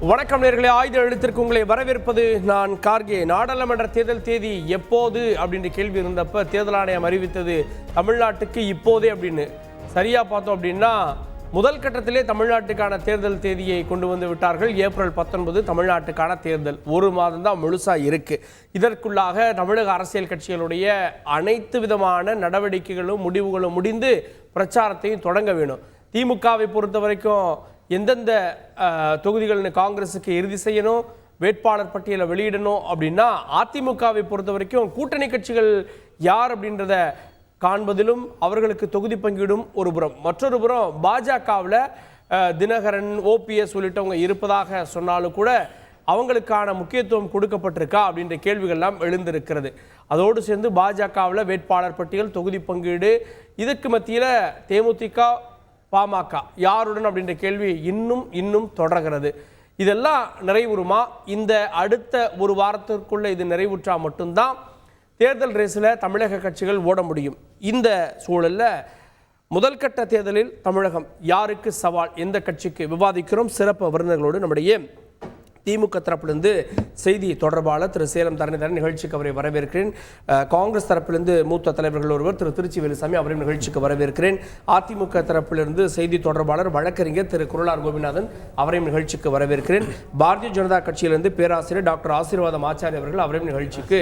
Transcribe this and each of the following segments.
வணக்கம் நேயர்களே, ஆயுத எழுத்திற்கு உங்களை வரவேற்பது நான் கார்கே. நாடாளுமன்ற தேர்தல் தேதி எப்போது அப்படின்ற கேள்வி இருந்தப்ப தேர்தல் ஆணையம் அறிவித்தது தமிழ்நாட்டுக்கு இப்போதே அப்படின்னு. சரியா பார்த்தோம் அப்படின்னா முதல் கட்டத்திலே தமிழ்நாட்டுக்கான தேர்தல் தேதியை கொண்டு வந்து விட்டார்கள். ஏப்ரல் 19 தமிழ்நாட்டுக்கான தேர்தல். ஒரு மாதம் தான் முழுசா இருக்கு. இதற்குள்ளாக தமிழக அரசியல் கட்சிகளுடைய அனைத்து விதமான நடவடிக்கைகளும் முடிவுகளும் முடிந்து பிரச்சாரத்தையும் தொடங்க வேணும். திமுகவை பொறுத்த வரைக்கும் எந்தெந்த தொகுதிகள்னு காங்கிரஸுக்கு இறுதி செய்யணும், வேட்பாளர் பட்டியலை வெளியிடணும் அப்படின்னா அதிமுகவை பொறுத்த வரைக்கும் கூட்டணி கட்சிகள் யார் அப்படின்றத காண்பதிலும் அவர்களுக்கு தொகுதி பங்கீடும் ஒரு புறம். மற்றொரு புறம் பாஜகவில் தினகரன், ஓபிஎஸ் உள்ளிட்டவங்க இருப்பதாக சொன்னாலும் கூட அவங்களுக்கான முக்கியத்துவம் கொடுக்கப்பட்டிருக்கா அப்படின்ற கேள்விகள்லாம் எழுந்திருக்கிறது. அதோடு சேர்ந்து பாஜகவில் வேட்பாளர் பட்டியல், தொகுதி பங்கீடு, இதுக்கு மத்தியில் தேமுதிக, பாமக யாருடன் அப்படின்ற கேள்வி இன்னும் தொடர்கிறது. இதெல்லாம் நிறைவுறுமா? இந்த அடுத்த ஒரு வாரத்திற்குள்ள இது நிறைவுற்றா மட்டும்தான் தேர்தல் ரேஸில் தமிழக கட்சிகள் ஓட முடியும். இந்த சூழலில் முதல் கட்ட தேர்தலில் தமிழகம் யாருக்கு சவால், எந்த கட்சிக்கு விவாதிக்கிறோம். சிறப்பு விருந்தினர்களோடு நம்முடைய திமுக தரப்பிலிருந்து செய்தி தொடர்பாளர் திரு சேலம் தரணிதரன் நிகழ்ச்சிக்கு அவரை வரவேற்கிறேன். காங்கிரஸ் தரப்பிலிருந்து மூத்த தலைவர்கள் ஒருவர் திரு திருச்சி வேலுசாமி அவரையும் நிகழ்ச்சிக்கு வரவேற்கிறேன். அதிமுக தரப்பிலிருந்து செய்தி தொடர்பாளர் வழக்கறிஞர் திரு குரலார் கோபிநாதன் அவரையும் நிகழ்ச்சிக்கு வரவேற்கிறேன். பாரதிய ஜனதா கட்சியிலிருந்து பேராசிரியர் டாக்டர் ஆசீர்வாதம் ஆச்சாரி அவர்கள் அவரையும் நிகழ்ச்சிக்கு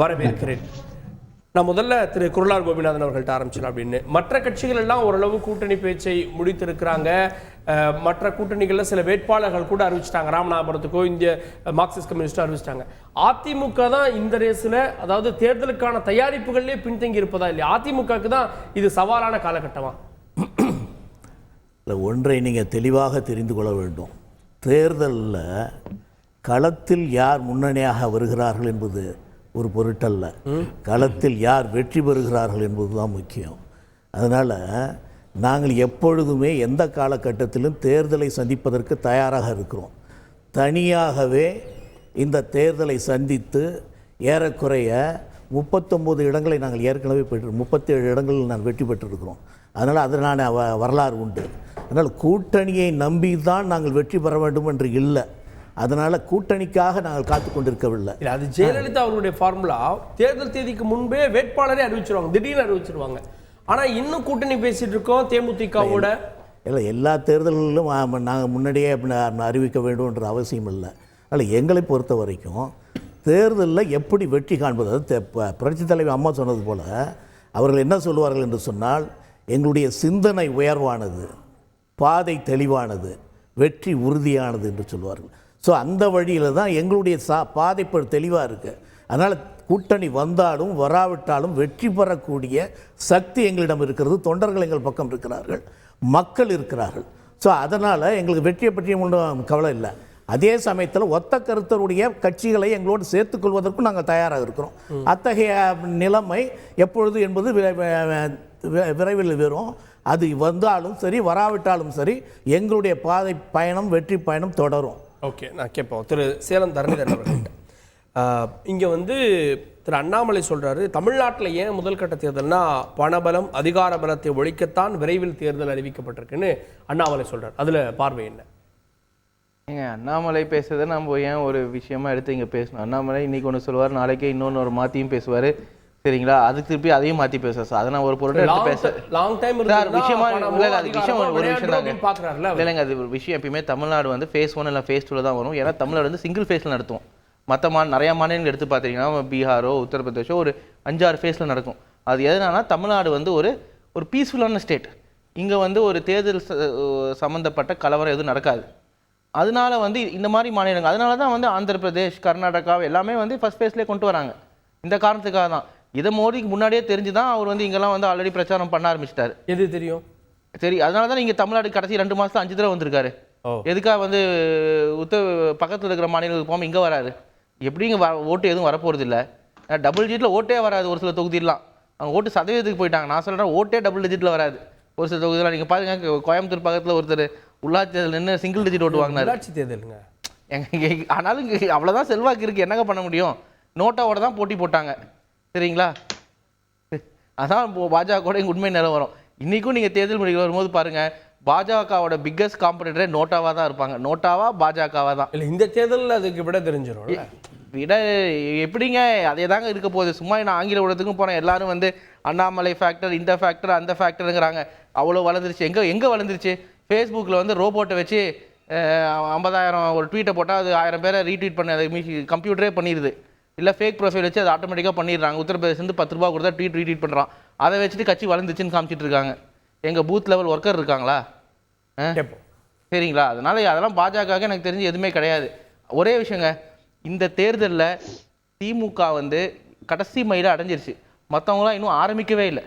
வரவேற்கிறேன். நான் முதல்ல திரு குரலார் கோபிநாதன் அவர்கள்ட்ட ஆரம்பிச்சலாம் அப்படின்னு. மற்ற கட்சிகள் எல்லாம் ஓரளவு கூட்டணி பேச்சை முடித்திருக்கிறாங்க. மற்ற கூட்டணிகளில் சில வேட்பாளர்கள் கூட அறிவிச்சிட்டாங்க. ராமநாதபுரத்துக்கோ இந்திய மார்க்சிஸ்ட் கம்யூனிஸ்டோ அறிவிச்சிட்டாங்க. அதிமுக தான் இந்த ரேஸில், அதாவது தேர்தலுக்கான தயாரிப்புகளிலே பின்தங்கி இருப்பதா இல்லையா? அதிமுகவுக்கு தான் இது சவாலான காலகட்டமா? ஒன்றை நீங்கள் தெளிவாக தெரிந்து கொள்ள வேண்டும். தேர்தலில் களத்தில் யார் முன்னணியாக வருகிறார்கள் என்பது ஒரு பொருட்டல்ல. களத்தில் யார் வெற்றி பெறுகிறார்கள் என்பது தான் முக்கியம். அதனால் நாங்கள் எப்பொழுதுமே எந்த காலகட்டத்திலும் தேர்தலை சந்திப்பதற்கு தயாராக இருக்கிறோம். தனியாகவே இந்த தேர்தலை சந்தித்து ஏறக்குறைய 39 இடங்களை நாங்கள் ஏற்கனவே 37 இடங்களில் நான் வெற்றி பெற்றிருக்கிறோம். அதனால் அதனான வரலாறு உண்டு. அதனால் கூட்டணியை நம்பி தான் நாங்கள் வெற்றி பெற வேண்டும் என்று இல்லை. அதனால் கூட்டணிக்காக நாங்கள் காத்து கொண்டிருக்கவில்லை. அது ஜெயலலிதா அவர்களுடைய ஃபார்முலா. தேர்தல் தேதிக்கு முன்பே வேட்பாளரே அறிவிச்சிருவாங்க, திடீர்னு அறிவிச்சிருவாங்க. ஆனால் இன்னும் கூட்டணி பேசிட்டு இருக்கோம் தேமுதிகவோட. இல்லை, எல்லா தேர்தல்களிலும் நாங்கள் முன்னாடியே அறிவிக்க வேண்டும்ன்ற அவசியம் இல்லை. அதனால் எங்களை பொறுத்த வரைக்கும் தேர்தலில் எப்படி வெற்றி காண்பது, புரட்சித் தலைவர் அம்மா சொன்னது போல் அவர்கள் என்ன சொல்லுவார்கள் என்று சொன்னால், எங்களுடைய சிந்தனை உயர்வானது, பாதை தெளிவானது, வெற்றி உறுதியானது என்று சொல்வார்கள். ஸோ அந்த வழியில் தான் எங்களுடைய பாதை தெளிவாக இருக்குது. அதனால் கூட்டணி வந்தாலும் வராவிட்டாலும் வெற்றி பெறக்கூடிய சக்தி எங்களிடம் இருக்கிறது. தொண்டர்கள் எங்கள் பக்கம் இருக்கிறார்கள், மக்கள் இருக்கிறார்கள். ஸோ அதனால் எங்களுக்கு வெற்றியை பற்றியும் ஒன்றும் கவலை இல்லை. அதே சமயத்தில் ஒத்த கருத்தருடைய கட்சிகளை எங்களோடு சேர்த்துக்கொள்வதற்கும் நாங்கள் தயாராக இருக்கிறோம். அத்தகைய நிலைமை எப்பொழுது என்பது விரைவில் வரும். அது வந்தாலும் சரி வராவிட்டாலும் சரி எங்களுடைய பாதை பயணம், வெற்றி பயணம் தொடரும். ஓகே, நான் கேட்போம் திரு சேலம் தரணிதரன் அவர்கள்ட்ட. இங்கே திரு அண்ணாமலை சொல்கிறாரு, தமிழ்நாட்டில் ஏன் முதல் கட்ட தேர்தல்னா பணபலம், அதிகார பலத்தை ஒழிக்கத்தான் விரைவில் தேர்தல் அறிவிக்கப்பட்டிருக்குன்னு அண்ணாமலை சொல்கிறார். அதில் பார்வை என்ன? அண்ணாமலை பேசுறதை நம்ம ஏன் ஒரு விஷயமா எடுத்து இங்கே பேசணும்? அண்ணாமலை இன்னைக்கு ஒன்று சொல்லுவார், நாளைக்கே இன்னொன்று ஒரு மாற்றியும் பேசுவார். சரிங்களா? அதுக்கு திருப்பி அதையும் மாற்றி பேசுவார். அதை நான் ஒரு பொருள் எடுத்து பேச லாங் டைம் விஷயமா இல்லை. அது விஷயம் ஒரு விஷயம் தாங்க. இல்லைங்க, அது ஒரு விஷயம். எப்பயுமே தமிழ்நாடு ஃபேஸ் 1 இல்லை ஃபேஸ் 2 தான் வரும். ஏன்னா தமிழ்நாடு சிங்கிள் ஃபேஸில் நடத்துவோம். மற்ற நிறையா மாநிலங்கள் எடுத்து பார்த்தீங்கன்னா பீகாரோ உத்தரப்பிரதேஷோ ஒரு 5-6 ஃபேஸில் நடக்கும். அது எதனால தமிழ்நாடு ஒரு பீஸ்ஃபுல்லான ஸ்டேட். இங்கே ஒரு தேர்தல் சம்மந்தப்பட்ட கலவரம் எதுவும் நடக்காது. அதனால இந்த மாதிரி மாநிலங்கள், அதனால தான் ஆந்திர பிரதேஷ், கர்நாடகா எல்லாமே ஃபர்ஸ்ட் ஃபேஸ்லேயே கொண்டு வராங்க. இந்த காரணத்துக்காக தான். இதை மோடிக்கு முன்னாடியே தெரிஞ்சு தான் அவர் இங்கெல்லாம் ஆல்ரெடி பிரச்சாரம் பண்ண ஆரம்பிச்சிட்டாரு. எது தெரியும்? சரி, அதனால தான் நீங்கள் தமிழ்நாடு கடைசி 2 மாதம் 5 தடவை வந்திருக்காரு. எதுக்காக பக்கத்தில் இருக்கிற மாநிலங்களுக்கு போகாமல் இங்கே வராது? எப்படி இங்கே ஓட்டு எதுவும் வரப்போகிறது இல்லை. டபுள் டிஜிட்டில் ஓட்டே வராது. ஒரு சில தொகுதியெல்லாம் அவங்க ஓட்டு சதவீதத்துக்கு போயிட்டாங்க. நான் சொல்கிறேன், ஓட்டே டபுள் டிஜிட்டில் வராது. ஒரு சில தொகுதியெல்லாம் நீங்கள் பாருங்க, கோயம்புத்தூர் பக்கத்தில் ஒருத்தர் உள்ளாட்சி தேர்தல் நின்று சிங்கிள் டிஜிட் ஓட்டு வாங்கினார். உள்ளாட்சி தேர்தலுங்க. ஆனாலும் அவ்வளோதான் செல்வாக்கு இருக்குது. என்னங்க பண்ண முடியும்? நோட்டாவோட தான் போட்டி போட்டாங்க. சரிங்களா? அதான் பாஜக கூட உண்மை நிலவரம். இன்றைக்கும் நீங்கள் தேர்தல் முடிவுகள் வரும்போது பாருங்கள், பாஜகவோட பிக்கஸ்ட் காம்படிட்டரே நோட்டாவா தான் இருப்பாங்க. நோட்டாவா பாஜகவா தான். இல்லை இந்த தேர்தலில் அதுக்கு விட தெரிஞ்சிடும். விட எப்படிங்க அதே தாங்க இருக்க போகுது. சும்மா நான் ஆங்கில உலகத்துக்கும் போனேன், எல்லாரும் வந்து அண்ணாமலை ஃபேக்டர், இந்த ஃபேக்டர், அந்த ஃபேக்டருங்கிறாங்க. அவ்வளோ வளர்ந்துருச்சு. எங்கே வளர்ந்துருச்சு? ஃபேஸ்புக்கில் வந்து ரோபோட்டை வச்சு 50,000 ஒரு ட்வீட்டை போட்டால் அது 1000 பேரை ரீட்வீட் பண்ண அது கம்ப்யூட்டரே பண்ணிடுது. இல்லை ஃபேக் ப்ரொஃபைல் வச்சு அது ஆட்டோமேட்டிக்காக பண்ணிடுறாங்க. உத்தரப்பிரதேசந்து 10 ரூபா கொடுத்தா ரீட்வீட் பண்ணுறான். அதை வச்சுட்டு கட்சி வளர்ந்துச்சுன்னு காமிச்சிட்டு இருக்காங்க. எங்கள் பூத் லெவல் ஒர்க்கர் இருக்காங்களா? சரிங்களா? அதெல்லாம் பாஜக எனக்கு தெரிஞ்சு எதுவுமே கிடையாது. ஒரே விஷயங்க, இந்த தேர்தலில் திமுக வந்து கடைசி மயில அடைஞ்சிருச்சு. மற்றவங்களாம் இன்னும் ஆரம்பிக்கவே இல்லை.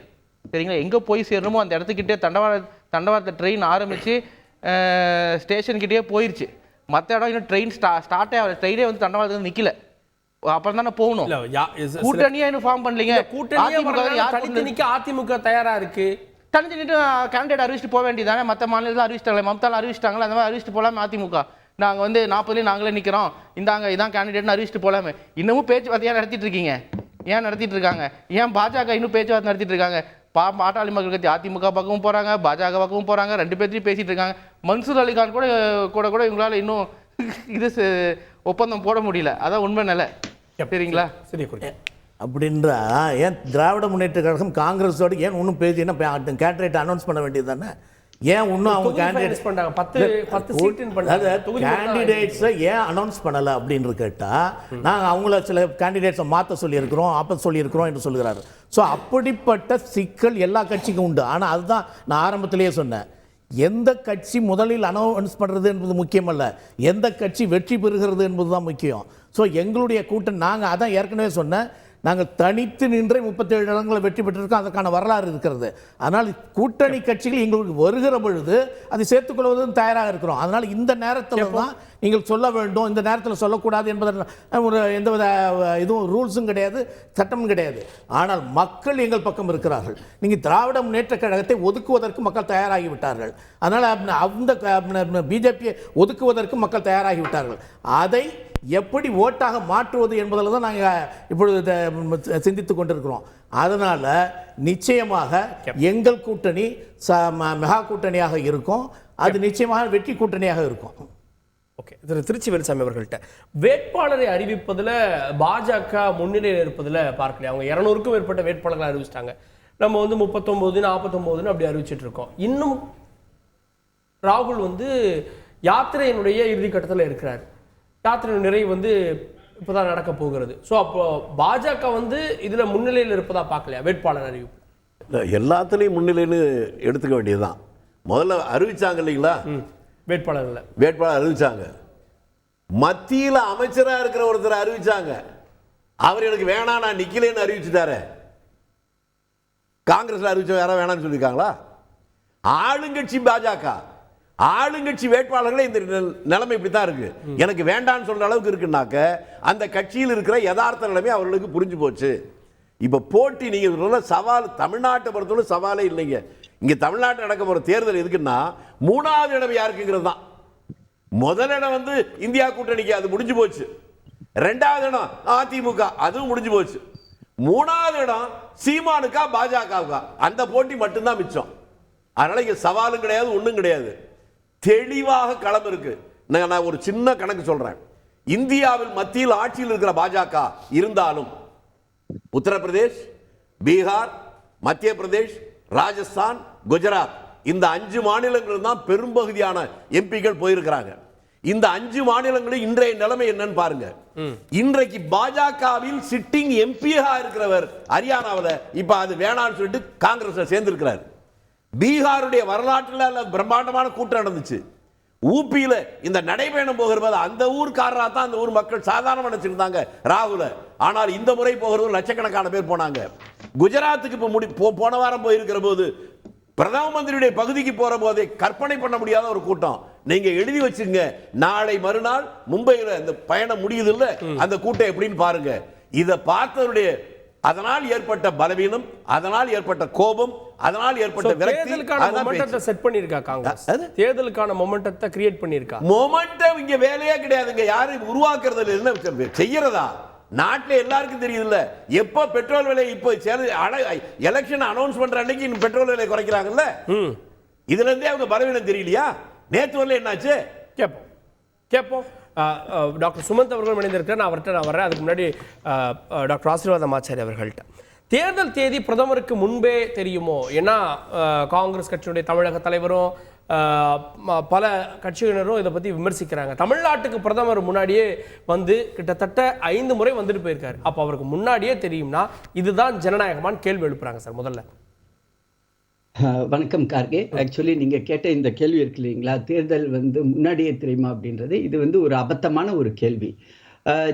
சரிங்களா? எங்கே போய் சேரணுமோ அந்த இடத்துக்கிட்டே தண்டவாளத்தை ட்ரெயின் ஆரம்பித்து ஸ்டேஷன்கிட்டே போயிடுச்சு. மற்ற இடம் இன்னும் ஸ்டார்ட்டே ஆகல. ட்ரெயினே வந்து தண்டவாளத்துக்கு நிற்கல. அப்புறம் தானே போகணும். கூட்டணியா இன்னும் ஃபார்ம் பண்ணலீங்க. அதிமுக தயாரா இருக்கு. தனிச்சு நின்று கேண்டிடேட் அறிவிச்சுட்டு போக வேண்டியதானே. மற்ற மாநிலத்தில் அறிவிச்சிட்டாங்களே, மமதாவில் அறிவிச்சிட்டாங்களே, அந்த மாதிரி அறிவிச்சிட்டு போகலாமே. அதிமுக நாங்கள் வந்து 40 நாங்களே நிற்கிறோம், இதான் கேண்டிடேட்னு அறிவிச்சிட்டு போகலாமே. இன்னமும் பேச்சுவார்த்தையாக நடத்திட்டு இருக்கீங்க. ஏன் நடத்திட்டு இருக்காங்க? ஏன் பாஜக இன்னும் பேச்சுவார்த்தை நடத்திட்டு இருக்காங்க? பாட்டாளி மக்கள் கட்சி அதிமுக பக்கமும் போகிறாங்க, பாஜக பக்கமும் போகிறாங்க. 2 பேர்த்தையும் பேசிட்டு இருக்காங்க. மன்சூர் அலிகான் கூட இவங்களால இன்னும் இது ஒப்பந்தம் போட முடியல. அதான் உண்மை நிலை. சரிங்களா? சரி. அப்படின்றா ஏன் திராவிட முன்னேற்ற கழகம் காங்கிரஸோடு ஏன் இன்னும் பேசினா கேண்டிடேட் அனௌன்ஸ் பண்ண வேண்டியது தானே? ஏன் இன்னும் அவங்க கேண்டிடேட்ஸை ஏன் அனௌன்ஸ் பண்ணலை அப்படின்னு கேட்டால், நாங்கள் அவங்கள சில கேண்டிடேட்ஸை மாற்ற சொல்லியிருக்கிறோம், சொல்லியிருக்கிறோம் என்று சொல்கிறாரு. ஸோ அப்படிப்பட்ட சிக்கல் எல்லா கட்சிக்கும் உண்டு. ஆனால் அதுதான் நான் ஆரம்பத்திலேயே சொன்னேன், எந்த கட்சி முதலில் அனௌன்ஸ் பண்ணுறது என்பது முக்கியமல்ல, எந்த கட்சி வெற்றி பெறுகிறது என்பது தான் முக்கியம். ஸோ எங்களுடைய கூட்டம் நாங்கள் அதான் ஏற்கனவே சொன்னேன், நாங்கள் தனித்து நின்றே 37 இடங்களை வெற்றி பெற்றிருக்கோம். அதற்கான வரலாறு இருக்கிறது. அதனால் கூட்டணி கட்சிகள் எங்களுக்கு வருகிற பொழுது அதை சேர்த்துக்கொள்வதும் தயாராக இருக்கிறோம். அதனால் இந்த நேரத்தில் தான் நீங்கள் சொல்ல வேண்டும், இந்த நேரத்தில் சொல்லக்கூடாது என்பதற்கு ஒரு எந்தவித இதுவும் ரூல்ஸும் கிடையாது, சட்டமும் கிடையாது. ஆனால் மக்கள் எங்கள் பக்கம் இருக்கிறார்கள். நீங்கள் திராவிட முன்னேற்ற கழகத்தை ஒதுக்குவதற்கு மக்கள் தயாராகிவிட்டார்கள். அதனால் அந்த பிஜேபியை ஒதுக்குவதற்கு மக்கள் தயாராகிவிட்டார்கள். அதை எப்படி ஓட்டாக மாற்றுவது என்பதில் தான் நாங்கள் இப்பொழுது சிந்தித்து கொண்டிருக்கிறோம். அதனால் நிச்சயமாக எங்கள் கூட்டணி மெகா கூட்டணியாக இருக்கும். அது நிச்சயமாக வெற்றி கூட்டணியாக இருக்கும். ஓகே, திருச்சி வேலுசாமி அவர்கள்ட்ட வேட்பாளரை அறிவிப்பதில் பாஜக முன்னிலையில் இருப்பதில் பார்க்கலையே. அவங்க 200க்கும் மேற்பட்ட வேட்பாளர்களை அறிவிச்சிட்டாங்க. நம்ம வந்து 39, 49 அப்படி அறிவிச்சிட்டு இருக்கோம். இன்னும் ராகுல் வந்து யாத்திரையினுடைய இறுதிக்கட்டத்தில் இருக்கிறார். யாத்திரை நிறைவு வந்து இப்போதான் நடக்க போகிறது. ஸோ அப்போ பாஜக வந்து இதில் முன்னிலையில் இருப்பதா பார்க்கலையா வேட்பாளர் அறிவிப்பு? எல்லாத்துலேயும் முன்னிலைன்னு எடுத்துக்க வேண்டியதுதான். முதல்ல அறிவிச்சாங்க இல்லைங்களா, வேட்பாளர் அறிவிச்சாங்க. மத்தியில் அமைச்சராக இருக்கிற ஒருத்தர் அறிவிச்சாங்க. அவர் எனக்கு வேணாம் நான் நிக்கலேன்னு அறிவிச்சுட்டாரு. காங்கிரஸில் அறிவிச்ச யாராவது வேணான்னு சொல்லியிருக்காங்களா? ஆளுங்கட்சி பாஜக, ஆளுங்கட்சி வேட்பாளர்களே இந்த நிலைமை இப்படித்தான் இருக்கு. எனக்கு வேண்டான்னு சொல்ற அளவுக்கு இருக்குன்னாக்க அந்த கட்சியில் இருக்கிற யதார்த்த நிலைமை அவர்களுக்கு புரிஞ்சு போச்சு. இப்ப போட்டி நீங்க சொல்ல சவால் தமிழ்நாட்டை பொறுத்தவரை சவாலே இல்லைங்க. இங்க தமிழ்நாட்டில் நடக்க போற தேர்தல் எதுக்குன்னா 3வது இடம் யாருக்குங்கிறது தான். முதல் இடம் வந்து இந்தியா கூட்டணிக்கு, அது முடிஞ்சு போச்சு. 2வது இடம் அதிமுக, அதுவும் முடிஞ்சு போச்சு. 3வது இடம் சீமானுக்கா பாஜகவுக்கா, அந்த போட்டி மட்டும்தான் மிச்சம். அதனால இங்க சவாலும் கிடையாது, ஒன்றும் கிடையாது. தெளிவாக களம் இருக்கு. நான் ஒரு சின்ன கணக்கு சொல்றேன். இந்தியாவில் மத்தியில் ஆட்சியில் இருக்கிற பாஜக இருந்தாலும் உத்தரப்பிரதேஷ், பீகார், மத்திய பிரதேஷ், ராஜஸ்தான், குஜராத் இந்த 5 மாநிலங்கள் தான் பெரும்பகுதியான எம்பிக்கள் போயிருக்கிறாங்க. இந்த 5 மாநிலங்களில் இன்றைய நிலைமை என்னன்னு பாருங்க. இன்றைக்கு பாஜகவில் சிட்டிங் எம்பியாக இருக்கிறவர் ஹரியானாவில் இப்ப அது வேணான்னு சொல்லிட்டு காங்கிரஸ் சேர்ந்திருக்கிறார். பீகாருடைய வரலாற்றில் பிரம்மாண்டமான கூட்டம் நடந்துச்சு. ஊபியில இந்த நடைபயணம் போகிறது அந்த ஊர்க்காரரா தான் அந்த ஊர் மக்கள் சாதாரண நினைச்சிருந்தாங்க ராகுல. ஆனால் இந்த முறை போகிறது லட்சக்கணக்கான பேர் போனாங்க. குஜராத்துக்கு இப்போ போன வாரம் போயிருக்கிற போது பிரதம மந்திரியுடைய பகுதிக்கு போற போதே கற்பனை பண்ண முடியாத ஒரு கூட்டம். நீங்க எழுதி வச்சுங்க, நாளை மறுநாள் மும்பையில் இந்த பயணம் முடியுது இல்ல, அந்த கூட்டம் எப்படின்னு பாருங்க. இதை பார்த்தவருடைய அதனால் ஏற்பட்ட பலவீனம், அதனால் ஏற்பட்ட கோபம், அதனால் ஏற்பட்ட விரக்தி செட் பண்ணிருக்கா காங்கிரஸ். தேர்தலுக்கான மொமெண்டத்தை கிரியேட் பண்ணிருக்கா. மொமெண்டம் இங்க வேலையே கிடையாதுங்க. யாரும் உருவாக்குறது என்ன செய்யறதா? நாட்டில் எல்லாருக்கும் தெரியுதுல்ல, எப்போ பெட்ரோல் விலை இப்போ எலெக்ஷன் அனௌன்ஸ் பண்ற அன்னைக்கு பெட்ரோல் விலை குறைக்கிறாங்கல்ல. இதுல இருந்தே அவங்க பலவீனம் தெரியலையா? நேத்து வரல என்னாச்சு? கேட்போம். டாக்டர் சுமந்த் அவர்கள் இணைந்திருக்கிறேன். நான் வரேன். அதுக்கு முன்னாடி டாக்டர் ஆசீர்வாதம் ஆச்சாரி அவர்கள்ட்ட தேர்தல் தேதி பிரதமருக்கு முன்பே தெரியுமோ? ஏன்னா காங்கிரஸ் கட்சியுடைய தமிழக தலைவரும் பல கட்சியினரும் இதை பற்றி விமர்சிக்கிறாங்க. தமிழ்நாட்டுக்கு பிரதமர் முன்னாடியே வந்து கிட்டத்தட்ட 5 முறை வந்துட்டு போயிருக்காரு. அப்போ அவருக்கு முன்னாடியே தெரியும்னா இதுதான் ஜனநாயகமான்னு கேள்வி எழுப்புறாங்க சார். முதல்ல வணக்கம் கார்கே. ஆக்சுவலி நீங்க கேட்ட இந்த கேள்வி இருக்கு இல்லைங்களா, தேர்தல் முன்னாடியே தெரியுமா அப்படின்றது, இது ஒரு அபத்தமான ஒரு கேள்வி.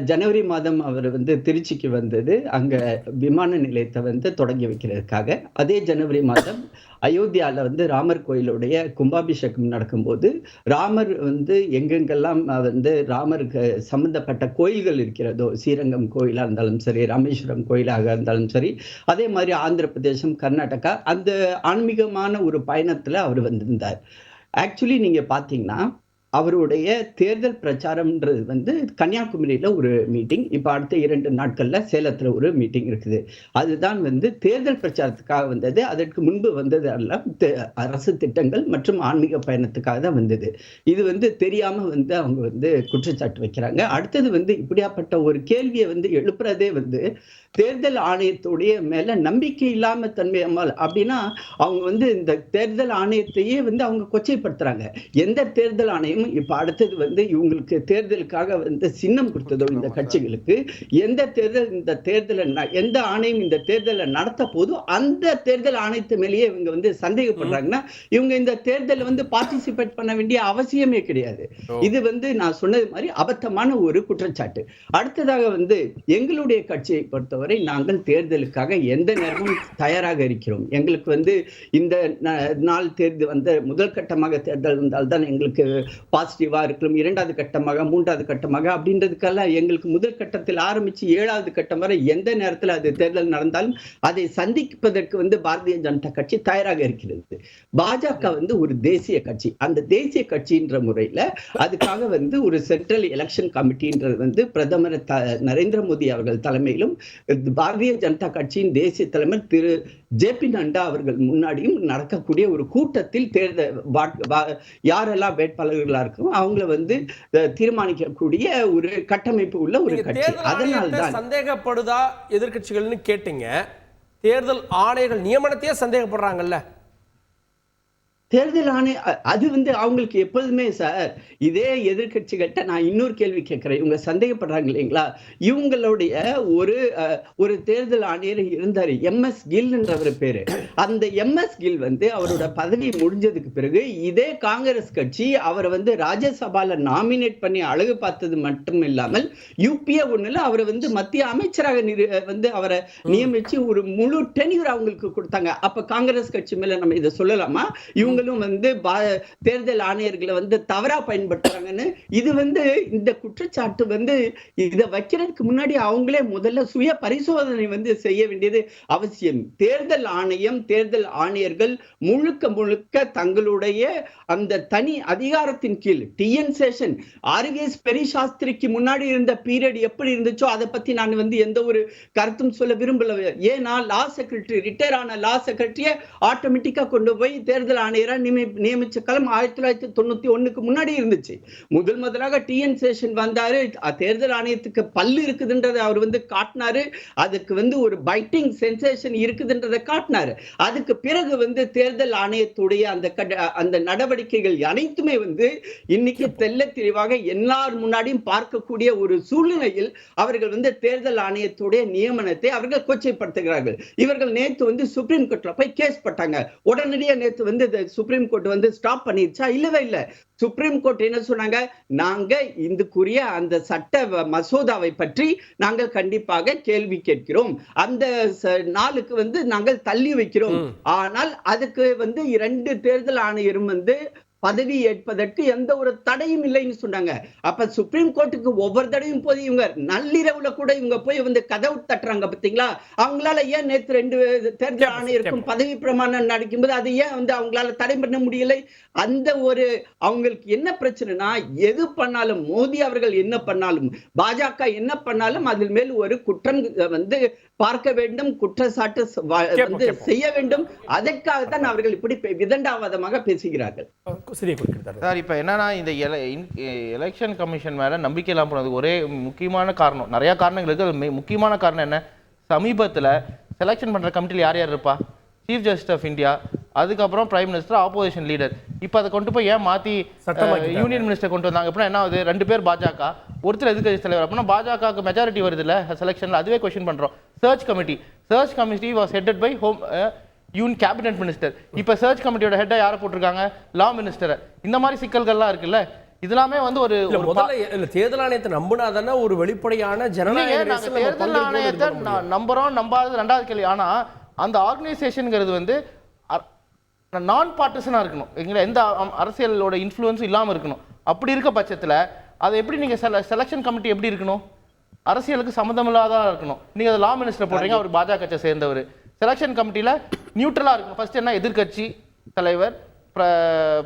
ஜனவரி மாதம் அவர் திருச்சிக்கு வந்தது அங்க விமான நிலையத்தை தொடங்கி வைக்கிறதுக்காக. அதே ஜனவரி மாதம் அயோத்தியால ராமர் கோயிலுடைய கும்பாபிஷேகம் நடக்கும்போது ராமர் எங்கெங்கெல்லாம் ராமருக்கு சம்பந்தப்பட்ட கோயில்கள் இருக்கிறதோ, ஸ்ரீரங்கம் கோயிலாக இருந்தாலும் சரி, ராமேஸ்வரம் கோயிலாக இருந்தாலும் சரி, அதே மாதிரி ஆந்திர பிரதேசம், கர்நாடகா, அந்த ஆன்மீகமான ஒரு பயணத்துல அவர் வந்திருந்தார். ஆக்சுவலி நீங்க பாத்தீங்கன்னா அவருடைய தேர்தல் பிரச்சாரம்ன்றது கன்னியாகுமரியில ஒரு மீட்டிங், இப்போ அடுத்த 2 நாட்கள்ல சேலத்துல ஒரு மீட்டிங் இருக்குது. அதுதான் தேர்தல் பிரச்சாரத்துக்காக வந்தது. அதற்கு முன்பு வந்தது எல்லாம் அரசு திட்டங்கள் மற்றும் ஆன்மீக பயணத்துக்காக தான் வந்தது. இது தெரியாம அவங்க குற்றச்சாட்டு வைக்கிறாங்க. அடுத்தது இப்படியாப்பட்ட ஒரு கேள்வியை எழுப்புறதே தேர்தல் ஆணையத்துடைய மேல நம்பிக்கை இல்லாம தன்மையாமல் அப்படின்னா அவங்க இந்த தேர்தல் ஆணையத்தையே அவங்க கொச்சைப்படுத்துறாங்க. எந்த தேர்தல் ஆணையம் இப்ப அடுத்தது இவங்களுக்கு தேர்தலுக்காக சின்னம் கொடுத்ததோ இந்த கட்சிகளுக்கு, எந்த தேர்தல் இந்த தேர்தலை எந்த ஆணையம் இந்த தேர்தலை நடத்த போதோ அந்த தேர்தல் ஆணையத்து மேலேயே இவங்க சந்தேகப்படுறாங்கன்னா இவங்க இந்த தேர்தலை பார்ட்டிசிபேட் பண்ண வேண்டிய அவசியமே கிடையாது. இது நான் சொன்னது மாதிரி அபத்தமான ஒரு குற்றச்சாட்டு. அடுத்ததாக எங்களுடைய கட்சியை பொறுத்தவரை நாங்கள் தேர்தலுக்காக எந்த நேரமும் தயாராக இருக்கிறோம். எங்களுக்கு இந்த நாள் தேர்தல் முதல் கட்டமாக தேர்தல் இருந்தால்தான் எங்களுக்கு பாசிட்டிவா இருக்கலாம், 2வது கட்டமாக 3வது கட்டமாக அப்படின்றதுக்கெல்லாம் எங்களுக்கு முதல் கட்டத்தில் ஆரம்பிச்சு 7வது கட்டம் வரை எந்த நேரத்தில் அது தேர்தல் நடந்தாலும் அதை சந்திப்பதற்கு பாரதிய ஜனதா கட்சி தயாராக இருக்கிறது. பாஜக ஒரு தேசிய கட்சி. அந்த தேசிய கட்சின்ற முறையில அதுக்காக ஒரு சென்ட்ரல் எலெக்ஷன் கமிட்டின்றது பிரதமர் நரேந்திர மோடி அவர்கள் தலைமையிலும் பாரதிய ஜனதா கட்சியின் தேசிய தலைவர் திரு ஜே.பி. நட்டா அவர்கள் முன்னாடியும் நடக்கக்கூடிய ஒரு கூட்டத்தில் தேர்தல் யாரெல்லாம் வேட்பாளர்களா இருக்கும் அவங்கள தீர்மானிக்கக்கூடிய ஒரு கட்டமைப்பு உள்ள ஒரு கட்சி. அதனால்தான் சந்தேகப்படுதா எதிர்கட்சிகள்னு கேட்டீங்க. தேர்தல் ஆணையர்கள் நியமனத்தையே சந்தேகப்படுறாங்கல்ல. தேர்தல் அது அவங்களுக்கு எப்போதுமே சார், இதே எதிர்கட்சிகிட்ட நான் இன்னொரு கேள்வி கேட்கிறேன். இவங்க சந்தேகப்படுறாங்க இல்லைங்களா, இவங்களுடைய ஒரு தேர்தல் ஆணையர் இருந்தாரு, MS கில்ன்றவர் பேரு. அந்த MS கில் அவரோட பதவி முடிஞ்சதுக்கு பிறகு இதே காங்கிரஸ் கட்சி அவரை ராஜ்யசபால நாமினேட் பண்ணி அழகு பார்த்தது மட்டும் இல்லாமல் UPA 1ல அவரை மத்திய அமைச்சராக அவரை நியமிச்சு ஒரு முழு டென்யூர் அவங்களுக்கு கொடுத்தாங்க. அப்ப காங்கிரஸ் கட்சி மேல நம்ம இதை சொல்லலாமா? இவங்க தேர்தல் ஆணையர்களை தவறா பயன்படுத்துறாங்கன்னு இது இந்த குற்றச்சாட்டு இதை வைக்கிறதுக்கு முன்னாடி அவங்களே முதல்ல சுய பரிசோதனை செய்ய வேண்டியது அவசியம். தேர்தல் ஆணையம், தேர்தல் ஆணையர்கள் முழுக்க தங்களுடைய அந்த தனி அதிகாரத்தின் கீழ் TN சேஷன், RVS பெரி சாஸ்திரிக்கு முன்னாடி இருந்த பீரியட் எப்படி இருந்துச்சோ அதை பத்தி நான் எந்த ஒரு கருத்தும் சொல்ல விரும்பல. ஏன்னா லா செக்ரட்டரி, ரிட்டையர் ஆன லா செக்ரட்டரிய ஆட்டோமேட்டிக்கா கொண்டு போய் தேர்தல் ஆணையர் நியமிச்ச காலம் 1991க்கு முன்னாடி இருந்துச்சு. முதலாக TN சேஷன் வந்தாரு, தேர்தல் ஆணையத்துக்கு பல்லு இருக்குதுன்றதை அவர் காட்டினாரு. அதுக்கு ஒரு பைட்டிங் சென்சேஷன் இருக்குதுன்றதை காட்டினாரு. அதுக்கு பிறகு தேர்தல் ஆணையத்துடைய அந்த நடவடிக்கைகள் அனைத்துமே இன்னைக்கு தெல்ல தெளிவாக எல்லார் முன்னாடியும் பார்க்கக்கூடிய ஒரு சூழ்நிலையில் அவர்கள் தேர்தல் ஆணையத்துடைய நியமனத்தை அவர்கள் கொச்சைப்படுத்துகிறார்கள். இவர்கள் நேத்து சுப்ரீம் கோர்ட்ல போய் கேஸ் பட்டாங்க. உடனடியாக நேத்து சுப்ரீம் கோர்ட் ஸ்டாப் பண்ணிருச்சா? இல்லவே இல்லை. சுப்ரீம் கோர்ட் என்ன சொன்னாங்க, நாங்க இதுக்குரிய அந்த சட்ட மசோதாவை பற்றி நாங்கள் கண்டிப்பாக கேள்வி கேட்கிறோம், அந்த நாளுக்கு நாங்கள் தள்ளி வைக்கிறோம். ஆனால் அதுக்கு 2 தேர்தல் ஆணையரும் பதவி ஏற்பதற்கு எந்த ஒரு தடையும் இல்லைன்னு சொன்னாங்க. அப்ப சுப்ரீம் கோர்ட்டுக்கு ஒவ்வொரு தடையும் போய் இவங்க நள்ளிரவுல கூட இவங்க போய் வந்து கதவு தட்டுறாங்க பாத்தீங்களா? அவங்களால ஏன் நேற்று 2 தேர்தல் ஆணையருக்கும் பதவி பிரமாணம் நடக்கும்போது அது ஏன் வந்து அவங்களால தடை பண்ண முடியலை? அந்த ஒரு அவங்களுக்கு என்ன பிரச்சனைனா, எது பண்ணாலும் மோடி அவர்கள் என்ன பண்ணாலும், பாஜக என்ன பண்ணாலும் அதில் மேல் ஒரு குற்றம் வந்து பார்க்க வேண்டும், குற்றச்சாட்டு வந்து செய்ய வேண்டும். அதற்காகத்தான் அவர்கள் இப்படி விதண்டாவாதமாக பேசுகிறார்கள். சார் இப்போ என்னன்னா, இந்த எலெக்ஷன் கமிஷன் மேல நம்பிக்கை இல்லாம போனது ஒரே முக்கியமான காரணம். நிறைய காரணங்கள் இருக்கு. அது முக்கியமான காரணம் என்ன? சமீபத்தில் செலெக்ஷன் பண்ற கமிட்டியில் யார் யார் இருப்பா? சீஃப் ஜஸ்டிஸ் ஆஃப் இந்தியா, அதுக்கப்புறம் பிரைம் மினிஸ்டர், ஆப்போசிஷன் லீடர். இப்போ அதை கொண்டு போய் ஏன் மாற்றி யூனியன் மினிஸ்டர் கொண்டு வந்தாங்க அப்படின்னா என்ன ஆகுது? 2 பேர் பாஜக, ஒருத்தர் எதிர்க்கட்சி தலைவர். அப்படின்னா பாஜகவுக்கு மெஜாரிட்டி வருது இல்லை செலெக்ஷனில், அதுவே கொஸ்டின் பண்ணுறோம். Search committee was headed by cabinet minister. இப்போ சர்ச் கமிட்டியோட ஹெட்டை யாரை போட்டிருக்காங்க? லா மினிஸ்டரை. இந்த மாதிரி சிக்கல்கள்லாம் இருக்குல்ல, இதெல்லாமே வந்து ஒரு தேர்தல் ஆணையத்தை நம்பினா தானே ஒரு வெளிப்படையான ஜனநாயக தேர்தல் ஆணையத்தை நம்புறோம் நம்பாதது 2வது கேள்வி. ஆனா அந்த ஆர்கனைசேஷனுங்கிறது வந்து நான் பார்ட்டிசனாக இருக்கணும், எங்களை எந்த அரசியலோட இன்ஃப்ளூயன்ஸும் இல்லாமல் இருக்கணும். அப்படி இருக்க பட்சத்தில் அதை எப்படி நீங்கள் செலெக்ஷன் கமிட்டி எப்படி இருக்கணும்? அரசியலுக்கு சம்மந்தமில்லாதான் இருக்கணும். நீங்கள் அதை லா மினிஸ்டர் போடுறீங்க, அவர் பாஜக சேர்ந்தவர். செலெக்ஷன் கமிட்டியில் நியூட்ரலாக இருக்கணும். ஃபர்ஸ்ட் என்ன? எதிர்கட்சி தலைவர்,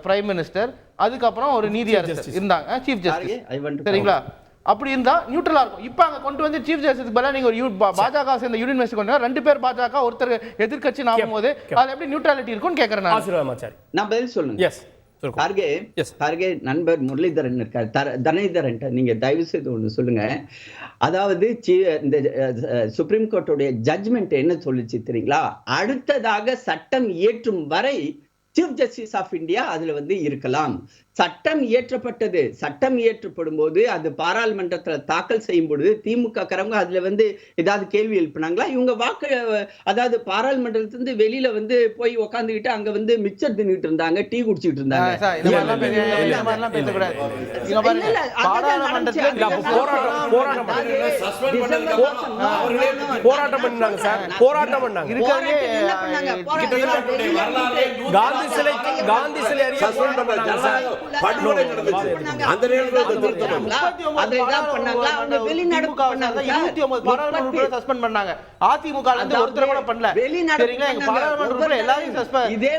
பிரைம் மினிஸ்டர், அதுக்கப்புறம் ஒரு நீதி அரசர் இருந்தாங்க, சீஃப் ஜஸ்டிஸ். சரிங்களா? அப்படி இருந்தா நியூட்ரலா இருக்கும். இப்போ அங்க கொண்டு வந்து சீஃப் ஜஸ்டிஸ் பதிலா நீங்க ஒரு பாஜக சேர்ந்த யூனியன் மினிஸ்டர் கொண்டு 2 பேர் பாஜக, ஒருத்தர் எதிர்க்கட்சி ஆகும்போது அதுல எப்படி நியூட்ரலிட்டி இருக்கும்னு கேக்குறேன் நான் பதில் சொல்லுங்க. கார்கே நண்பர் முரளிதரன் இருக்கார், தனேதரன், நீங்க தயவு செய்து ஒண்ணு சொல்லுங்க. அதாவது இந்த சுப்ரீம் கோர்ட்டுடைய ஜட்ஜ்மெண்ட் என்ன சொல்லுச்சு தெரியுங்களா? அடுத்ததாக சட்டம் இயற்றும் வரை சீஃப் ஜஸ்டிஸ் ஆஃப் இந்தியா அதுல வந்து இருக்கலாம். சட்டம் இயற்றப்படும் போது அது பாராளுமன்றத்தில் தாக்கல் செய்யும் பொழுது திமுக காரங்க அதுல வந்து ஏதாவது கேள்வி எழுப்பினாங்களா? இவங்க அதாவது பாராளுமன்றத்திலிருந்து வெளியில வந்து போய் உட்காந்துக்கிட்டு அங்க வந்து மிக்சர் தின்னுட்டு இருந்தாங்க, டீ குடிச்சிட்டு இருந்தாங்க. காந்தி சிலை அந்த சஸ்பெண்ட் பண்ணாங்க. அதிமுக ஒருத்தர் கூட பண்ணல. சரிங்களா? எங்க பாராளுமன்ற எல்லாரையும்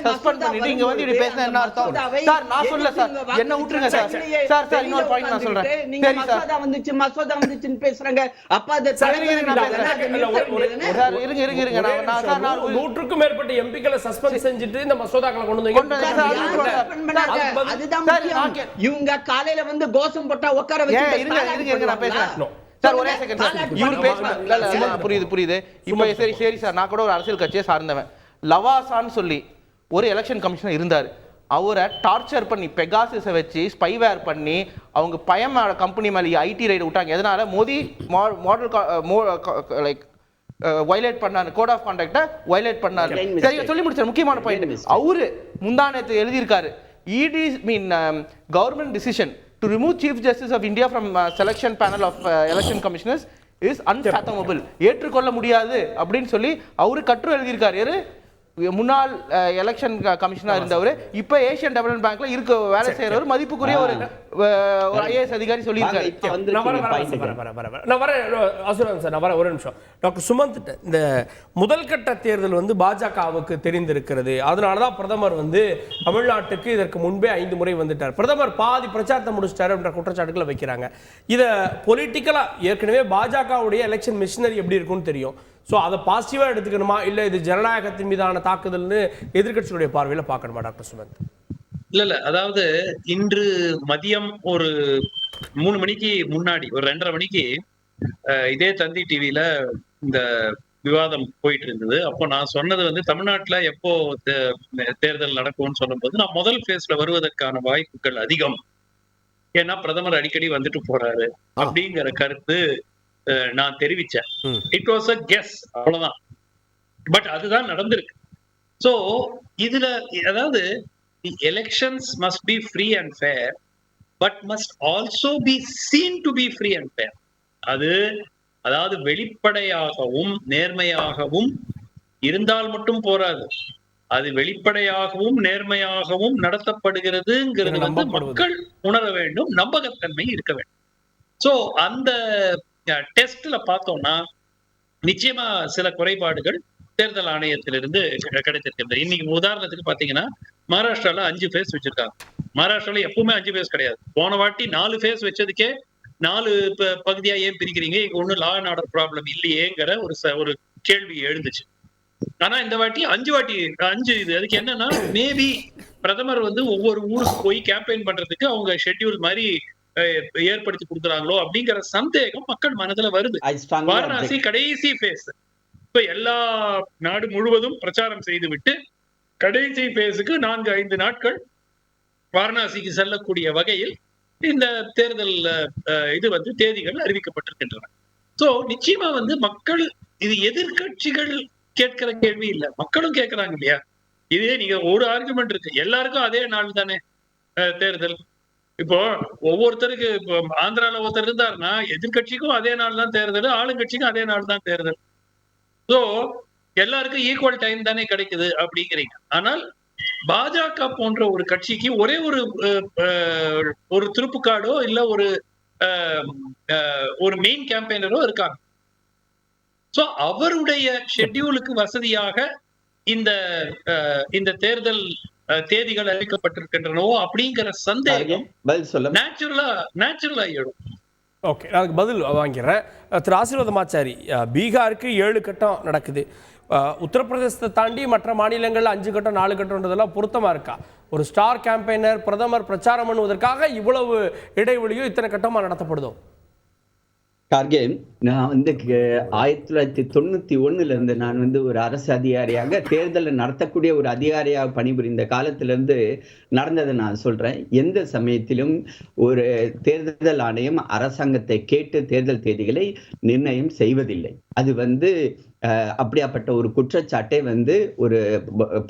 சஸ்பெண்ட் பண்ணிட்டு இங்க வந்து இப்படி பேசினா என்ன அர்த்தம்? சார் நான் சொல்லல சார், என்ன விட்டுருங்க சார். சார் இன்னொரு பாயிண்ட் நான் சொல்றேன். சரி சார், மசோதா வந்துச்சுன்னு பேசுறாங்க. அப்ப அது சார் இருங்க. நான் 100க்கும் மேற்பட்ட எம்பிக்களை சஸ்பெண்ட் செஞ்சுட்டு இந்த மசோதாக்களை கொண்டு இவங்க காலையில வந்து கோஷம் போட்டா உட்கார வச்சு நான் பேசுறேன் சார். ஒரே செகண்ட். இவரு பேசினா புரியுது. இப்போ சரி சார், நான் கூட ஒரு அரசியல் கட்சியை சார்ந்தவன். லவாசான்னு சொல்லி ஒரு எலெக்ஷன் கமிஷனர் இருந்தார். அவரை டார்ச்சர் பண்ணி பெகாசிஸை வச்சு ஸ்பைவேர் பண்ணி அவங்க பயம் கம்பெனி மேலே ஐடி ரைடு விட்டாங்க. எதனால? மோடி மாடல் லைக் வயலேட் பண்ணாரு, கோட் ஆஃப் கான்டக்ட வயலேட் பண்ணாரு. சரி, சொல்லி முடிச்சார். முக்கியமான பாயிண்ட், அவரு முந்தானேத்து எழுதியிருக்காரு, it is mean government decision to remove chief justice of India from selection panel of election commissioners is unfathomable, ஏற்றுக்கொள்ள முடியாது அப்படின்னு சொல்லி அவரு கட்டுரை எழுதியிருக்காரு. முன்னாள் எலெக்ஷன் கமிஷனர் இருந்தவர், இப்ப ஏசியன் டெவலப்மெண்ட் பேங்க்ல இருக்க வேலை செய்யறவர், மதிப்புக்குரிய ஒரு ஐஏஎஸ் அதிகாரி சொல்லியிருக்காரு. ஒரு நிமிஷம் டாக்டர் சுமந்த், இந்த முதல் கட்ட தேர்தல் வந்து பாஜகவுக்கு தெரிந்திருக்கிறது. அதனாலதான் பிரதமர் வந்து தமிழ்நாட்டுக்கு இதற்கு முன்பே 5 முறை வந்துட்டார். பிரதமர் பாதி பிரச்சாரத்தை முடிச்சிட்டாரு என்ற குற்றச்சாட்டுகளை வைக்கிறாங்க. இதை பொலிட்டிக்கலா ஏற்கனவே பாஜகவுடைய எலெக்ஷன் மிஷினரி எப்படி இருக்கும்னு தெரியும். ஸோ அதை பாசிட்டிவாக எடுத்துக்கணுமா, இல்லை இது ஜனநாயகத்தின் மீதான தாக்குதல்னு எதிர்கட்சியுடைய பார்வையில் பார்க்கணுமா டாக்டர் சுமந்த்? இல்ல, அதாவது இன்று மதியம் ஒரு 3 மணிக்கு முன்னாடி, ஒரு 2:30 மணிக்கு இதே தந்தி டிவியில இந்த விவாதம் போயிட்டு இருந்தது. அப்போ நான் சொன்னது வந்து தமிழ்நாட்டுல எப்போ தேர்தல் நடக்கும்னு சொல்லும்போது, நான் முதல் ஃபேஸ்ல வருவதற்கான வாய்ப்புகள் அதிகம், ஏன்னா பிரதமர் அடிக்கடி வந்துட்டு போறாரு அப்படிங்கிற கருத்து நான் தெரிவிச்சேன். இட் வாஸ் அ கெஸ், அவ்வளவுதான். பட் அதுதான் நடந்திருக்கு. சோ இதுல அதாவது elections must be free and fair, but must also be seen to be free and fair. அது அதாவது வெளிப்படையாகவும் நேர்மையாகவும் இருந்தால் மட்டும் போராது, அது வெளிப்படையாகவும் நேர்மையாகவும் நடத்தப்படுகிறதுங்கிறது வந்து மக்கள் உணர வேண்டும், நம்பகத்தன்மை இருக்க வேண்டும். சோ அந்த டெஸ்ட்ல பார்த்தோம்னா நிச்சயமா சில குறைபாடுகள் தேர்தல் ஆணையத்திலிருந்து கிடைத்திருக்கிறது. இன்னைக்கு உதாரணத்துக்கு பாத்தீங்கன்னா மகாராஷ்டிரால 5 ஃபேஸ் வச்சிருக்காங்க. மகாராஷ்டிரால எப்பவுமே 5 ஃபேஸ் கிடையாது. போன வாட்டி 4 ஃபேஸ் வச்சதுக்கே 4 பகுதியா ஏன் பிரிக்கிறீங்க, இங்க ஒண்ணு லா அண்ட் ஆர்டர் ப்ராப்ளம் இல்லையேங்கிற ஒரு கேள்வி எழுந்துச்சு. ஆனா இந்த வாட்டி 5 இது. அதுக்கு என்னன்னா மேபி பிரதமர் வந்து ஒவ்வொரு ஊருக்கு போய் கேம்பெயின் பண்றதுக்கு அவங்க ஷெட்யூல் மாதிரி ஏற்படுத்தி கொடுக்குறாங்களோ அப்படிங்கிற சந்தேகம் மக்கள் மனதுல வருது. வாரணாசி கடைசி ஃபேஸ். இப்ப எல்லா நாடு முழுவதும் பிரச்சாரம் செய்து விட்டு கடைசி ஃபேஸுக்கு 4-5 நாட்கள் வாரணாசிக்கு செல்லக்கூடிய வகையில் இந்த தேர்தல் இது வந்து தேதிகள் அறிவிக்கப்பட்டிருக்கின்றன. சோ நிச்சயமா வந்து மக்கள், இது எதிர்கட்சிகள் கேட்கிற கேள்வி இல்ல, மக்களும் கேட்கிறாங்க இல்லையா. இதே நீங்க ஒரு ஆர்குமெண்ட் இருக்கு, எல்லாருக்கும் அதே நாள் தானே தேர்தல். இப்போ ஒவ்வொருத்தருக்கு, இப்போ ஆந்திரால ஒருத்தர் இருந்தாருன்னா எதிர்கட்சிக்கும் அதே நாள் தான் தேர்தல், ஆளுங்கட்சிக்கும் அதே நாள் தான் தேர்தல். சோ எல்லாருக்கும் ஈக்குவல் டைம் தானே கிடைக்குது அப்படிங்கிறீங்க. ஆனால் பாஜக போன்ற ஒரு கட்சிக்கு ஒரே ஒரு திருப்புக்காடோ இல்ல ஒரு மெயின் கேம்பெயினரோ இருக்காங்க. சோ அவருடைய ஷெட்யூலுக்கு வசதியாக இந்த தேர்தல் தேதிகள் அறிவிக்கப்பட்டிருக்கின்றனோ அப்படிங்கிற சந்தேகம் நேச்சுரலா எழும். ஓகே, அதுக்கு பதில் வாங்கிறேன். திரு ஆசீர்வாதமாச்சாரி, பீகாருக்கு 7 கட்டம் நடக்குது. உத்தரப்பிரதேசத்தை தாண்டி மற்ற மாநிலங்கள் 5 கட்டம் 4 கட்டம்ன்றதெல்லாம் பொருத்தமா இருக்கா? ஒரு ஸ்டார் கேம்பெயினர் பிரதமர் பிரச்சாரம் பண்ணுவதற்காக இவ்வளவு இடைவெளியும் இத்தனை கட்டமா நடத்தப்படுதோ? கார்கே, நான் வந்து 1991 இருந்து நான் வந்து ஒரு அரசு அதிகாரியாக தேர்தலை நடத்தக்கூடிய ஒரு அதிகாரியாக பணிபுரிந்த காலத்திலிருந்து நடந்ததை நான் சொல்றேன். எந்த சமயத்திலும் ஒரு தேர்தல் ஆணையம் அரசாங்கத்தை கேட்டு தேர்தல் தேதிகளை நிர்ணயம் செய்வதில்லை. அது வந்து அப்படியாப்பட்ட ஒரு குற்றச்சாட்டை வந்து ஒரு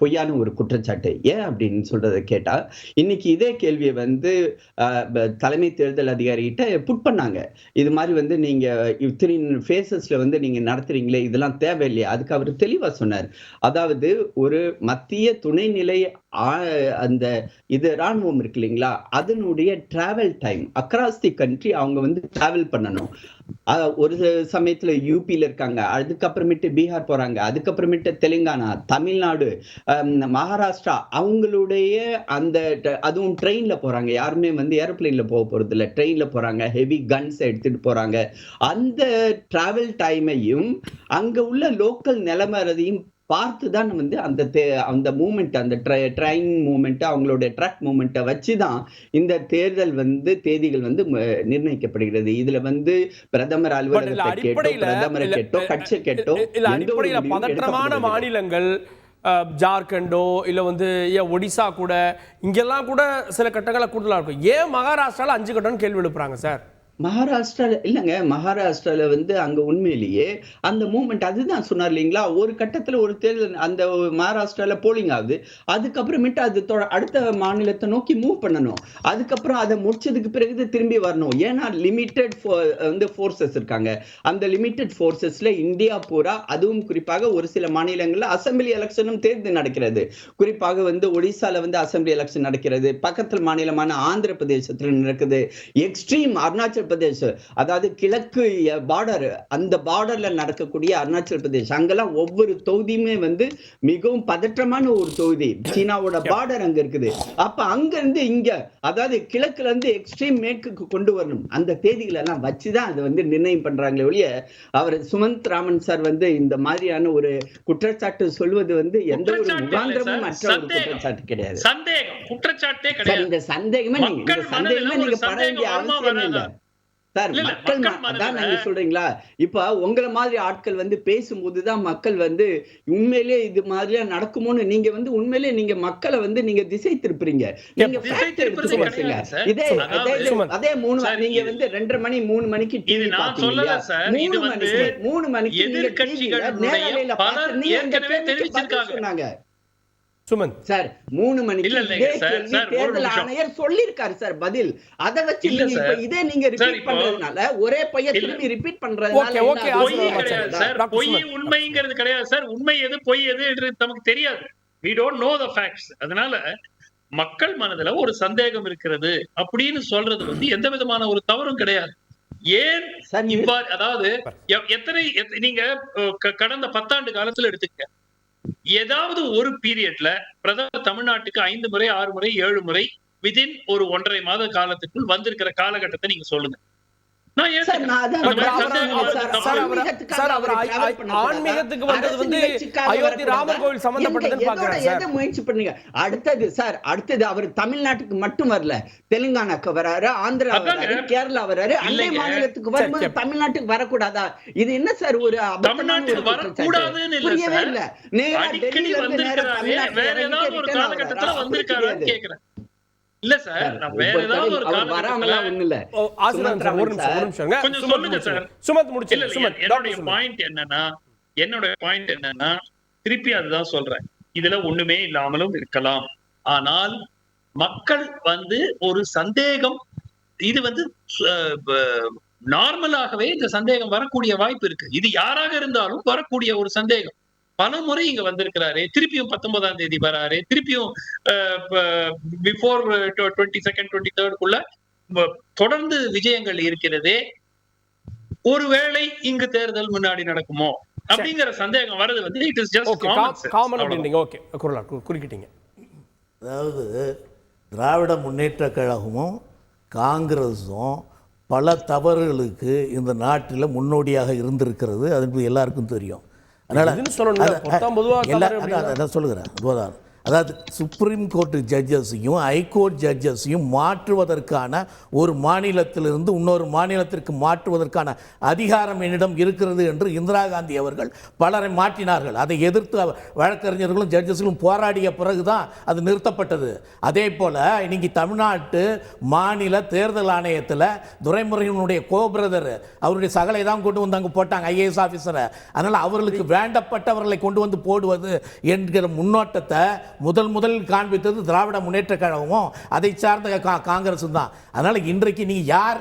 பொய்யான ஒரு குற்றச்சாட்டு. ஏன் அப்படின்னு சொல்றதை கேட்டா, இன்னைக்கு இதே கேள்வியை வந்து தலைமை தேர்தல் அதிகாரிகிட்ட புட் பண்ணாங்க. இது மாதிரி வந்து நீங்க இத்தனை ஃபேஸஸ்ல வந்து நீங்க நடத்துறீங்களே, இதெல்லாம் தேவையில்லையா? அதுக்கு அவர் தெளிவா சொன்னார். அதாவது ஒரு மத்திய துணைநிலை அந்த இது ராணுவம் இருக்கு இல்லைங்களா, அதனுடைய travel time across the country அவங்க வந்து டிராவல் பண்ணணும். ஒரு சமயத்துல யூபியில இருக்காங்க, அதுக்கப்புறமேட்டு பீகார் போறாங்க, அதுக்கப்புறமேட்டு தெலுங்கானா, தமிழ்நாடு, மகாராஷ்டிரா, அவங்களுடைய அந்த அதுவும் ட்ரெயின்ல போறாங்க. யாருமே வந்து ஏரோப்ளேன்ல போக போறது இல்லை, ட்ரெயின்ல போறாங்க, ஹெவி கன்ஸ் எடுத்துட்டு போறாங்க. அந்த டிராவல் டைமையும் அங்க உள்ள லோக்கல் நிலைமையையும் பார்த்துதான் வந்து அந்த மூமெண்ட், அந்த ட்ரெயின் மூமெண்ட், அவங்களுடைய ட்ரக் மூமெண்ட்டை வச்சுதான் இந்த தேர்தல் வந்து தேதிகள் வந்து நிர்ணயிக்கப்படுகிறது. இதுல வந்து பிரதமர் அலுவலகத்தை கேட்டோ, பிரதமரை கேட்டோ, கட்சி கேட்டோ, பதற்றமான மாநிலங்கள் ஜார்க்கண்டோ இல்ல வந்து ஒடிசா கூட, இங்கெல்லாம் கூட சில கட்டங்களை கூடுதலா இருக்கும். ஏன் மகாராஷ்டிரால 5 கட்டம்னு கேள்வி எழுப்புறாங்க சார்? மகாராஷ்டிரால இல்லைங்க, மகாராஷ்டிரால வந்து அங்க உண்மையிலேயே அந்த மூமெண்ட் அதுதான் சொன்னார் இல்லைங்களா. ஒரு கட்டத்துல ஒரு தேர்தல் அந்த மகாராஷ்டிரால போலிங் ஆகுது, அதுக்கப்புறமேட்டு அது அடுத்த மாநிலத்தை நோக்கி மூவ் பண்ணணும், அதுக்கப்புறம் அதை முடிச்சதுக்கு பிறகு திரும்பி வரணும். ஏன்னா லிமிட்டெட் வந்து ஃபோர்ஸஸ் இருக்காங்க. அந்த லிமிட்டெட் ஃபோர்ஸஸ்ல இந்தியா பூரா, அதுவும் குறிப்பாக ஒரு சில மாநிலங்கள்ல அசம்பிளி எலெக்ஷனும் தேர்தல் நடக்கிறது. குறிப்பாக வந்து ஒடிசால வந்து அசம்பிளி எலெக்ஷன் நடக்கிறது, பக்கத்தில் மாநிலமான ஆந்திர பிரதேசத்துல நடக்குது, எக்ஸ்ட்ரீம் அருணாச்சல் பிரதேசம், அதாவது கிழக்கு பார்டர், அந்த பார்டர்ல நடக்கக்கூடிய அருணாச்சல் பிரதேசம், அங்கெல்லாம் ஒவ்வொரு தொகுதியுமே வந்து மிகவும் பதற்றமான ஒரு தொகுதி. சீனாவோட பார்டர் அங்க இருக்குது. அப்ப அங்க இருந்து இங்க, அதாவது கிழக்குல இருந்து எக்ஸ்ட்ரீம் மேற்குக்கு கொண்டு வரணும். அந்த தேதிகள் எல்லாம் வச்சுதான் அதை வந்து நிர்ணயம் பண்றாங்களே ஒழிய, அவர் சுமந்த் ராமன் சார் வந்து இந்த மாதிரியான ஒரு குற்றச்சாட்டு சொல்வது வந்து எந்த ஒரு முகாந்திரமும் மற்ற ஒரு குற்றச்சாட்டு கிடையாது. இந்த சந்தேகமே நீங்க பட வேண்டிய அவசியம் இல்லை சார். மக்கள் அதான் நீங்க சொல்றீங்களா, இப்ப உங்களை மாதிரி ஆட்கள் வந்து பேசும்போதுதான் மக்கள் வந்து உண்மையிலே இது மாதிரியா நடக்குமோன்னு நீங்க வந்து உண்மையிலே நீங்க மக்களை வந்து நீங்க திசை திருப்புறீங்க. நீங்க இதே 3 நீங்க வந்து 2:30 மணி 3 மணிக்கு டிவி பாத்தீங்க, 3 மணிக்கு நேரலையில சொன்னாங்க சுமன் சார் 3 மணிக்கு தேர்தல் ஆணையர் சொல்லிருக்காரு சார் பதில். அதை வச்சு இதே நீங்க ரிப்பீட் பண்றதுனால, ஒரே பையன் திரும்பி ரிப்பீட் பண்றதுனால பொய் உண்மைங்கிறது கிடையாது சார். உண்மை எது பொய் எது நமக்கு தெரியாது. we don't know the facts. அதனால மக்கள் மனதுல ஒரு சந்தேகம் இருக்கிறது அப்படின்னு சொல்றது வந்து எந்த விதமான ஒரு தவறும் கிடையாது. ஏன் இவ்வாறு, அதாவது நீங்க கடந்த 10 ஆண்டு காலத்துல எடுத்துக்க, ஏதாவது ஒரு பீரியட்ல பிரதமர் தமிழ்நாட்டுக்கு 5 முறை 6 முறை 7 முறை விதின் ஒரு 1.5 மாத காலத்துக்குள் வந்திருக்கிற காலகட்டத்தை நீங்க சொல்லுங்க. ஆன்மீகத்துக்கு வந்தது வந்து அயோத்தி ராமர் கோவில் சம்பந்தப்பட்டதுன்னு பாக்குறாங்க. முயற்சி பண்ணுங்க. அடுத்தது அவர் தமிழ்நாட்டுக்கு மட்டும் வரல, தெலுங்கானாக்கு வராரு, ஆந்திரா வராரு, கேரளா வராரு, அண்டை மாநிலத்துக்கு வரும்போது தமிழ்நாட்டுக்கு வரக்கூடாதா? இது என்ன சார் ஒரு தமிழ்நாட்டுக்கு வரக்கூடாதுன்னு இல்ல, நேரா டெல்லியில இருந்து நேரா வேற ஏதாவது ஒரு காலகட்டத்துல வந்திருக்காருன்னு கேக்குறேன். இல்ல சார், நான் வேற ஏதாவது ஒரு காலகட்டத்துல ஒண்ணு இல்ல. கொஞ்சம் சொல்லுங்க சார். சுமத் முடிச்சு. என்னோட பாயிண்ட் என்னன்னா திருப்பி அதுதான் சொல்றேன். இதுல ஒண்ணுமே இல்லாமலும் இருக்கலாம். ஆனால் மக்கள் வந்து ஒரு சந்தேகம், இது வந்து நார்மலாகவே இந்த சந்தேகம் வரக்கூடிய வாய்ப்பு இருக்கு. இது யாராக இருந்தாலும் வரக்கூடிய ஒரு சந்தேகம். பல முறை இங்க வந்திருக்கிறாரு, திருப்பியும் 19ஆம் தேதி வராரு, திருப்பியும் பிஃபோர் 22nd 23rd தொடர்ந்து விஜயங்கள் இருக்கிறதே. ஒருவேளை இங்கு தேர்தல் முன்னாடி நடக்குமோ அப்படிங்கிற சந்தேகம் வருது வந்து இட் இஸ் ஜஸ்ட் காமன் அப்படிங்க. ஓகே, குறுக்கிட்டீங்க. அதாவது திராவிட முன்னேற்ற கழகமும் காங்கிரஸும் பல தவறுகளுக்கு இந்த நாட்டில் முன்னோடியாக இருந்திருக்கிறது, அது எல்லாருக்கும் தெரியும். அதனால் சொல்லுகிறேன், அதாவது சுப்ரீம் கோர்ட்டு ஜட்ஜஸையும் ஹைகோர்ட் ஜட்ஜஸையும் மாற்றுவதற்கான, ஒரு மாநிலத்திலிருந்து இன்னொரு மாநிலத்திற்கு மாற்றுவதற்கான அதிகாரம் என்னிடம் இருக்கிறது என்று இந்திரா காந்தி அவர்கள் பலரை மாற்றினார்கள். அதை எதிர்த்து வழக்கறிஞர்களும் ஜட்ஜஸ்களும் போராடிய பிறகுதான் அது நிறுத்தப்பட்டது. அதே போல் இன்னைக்கு தமிழ்நாட்டு மாநில தேர்தல் ஆணையத்தில் துரைமுருகனுடைய கோபிரதர் அவருடைய சகலை தான் கொண்டு வந்து அங்கே போட்டாங்க, IAS ஆஃபீஸரை. அதனால் அவர்களுக்கு வேண்டப்பட்டவர்களை கொண்டு வந்து போடுவது என்கிற முன்னோட்டத்தை முதலில் காண்பித்தது திராவிட முன்னேற்ற கழகமும் அதை சார்ந்த காங்கிரஸும் தான். அதனால் இன்றைக்கு நீ யார்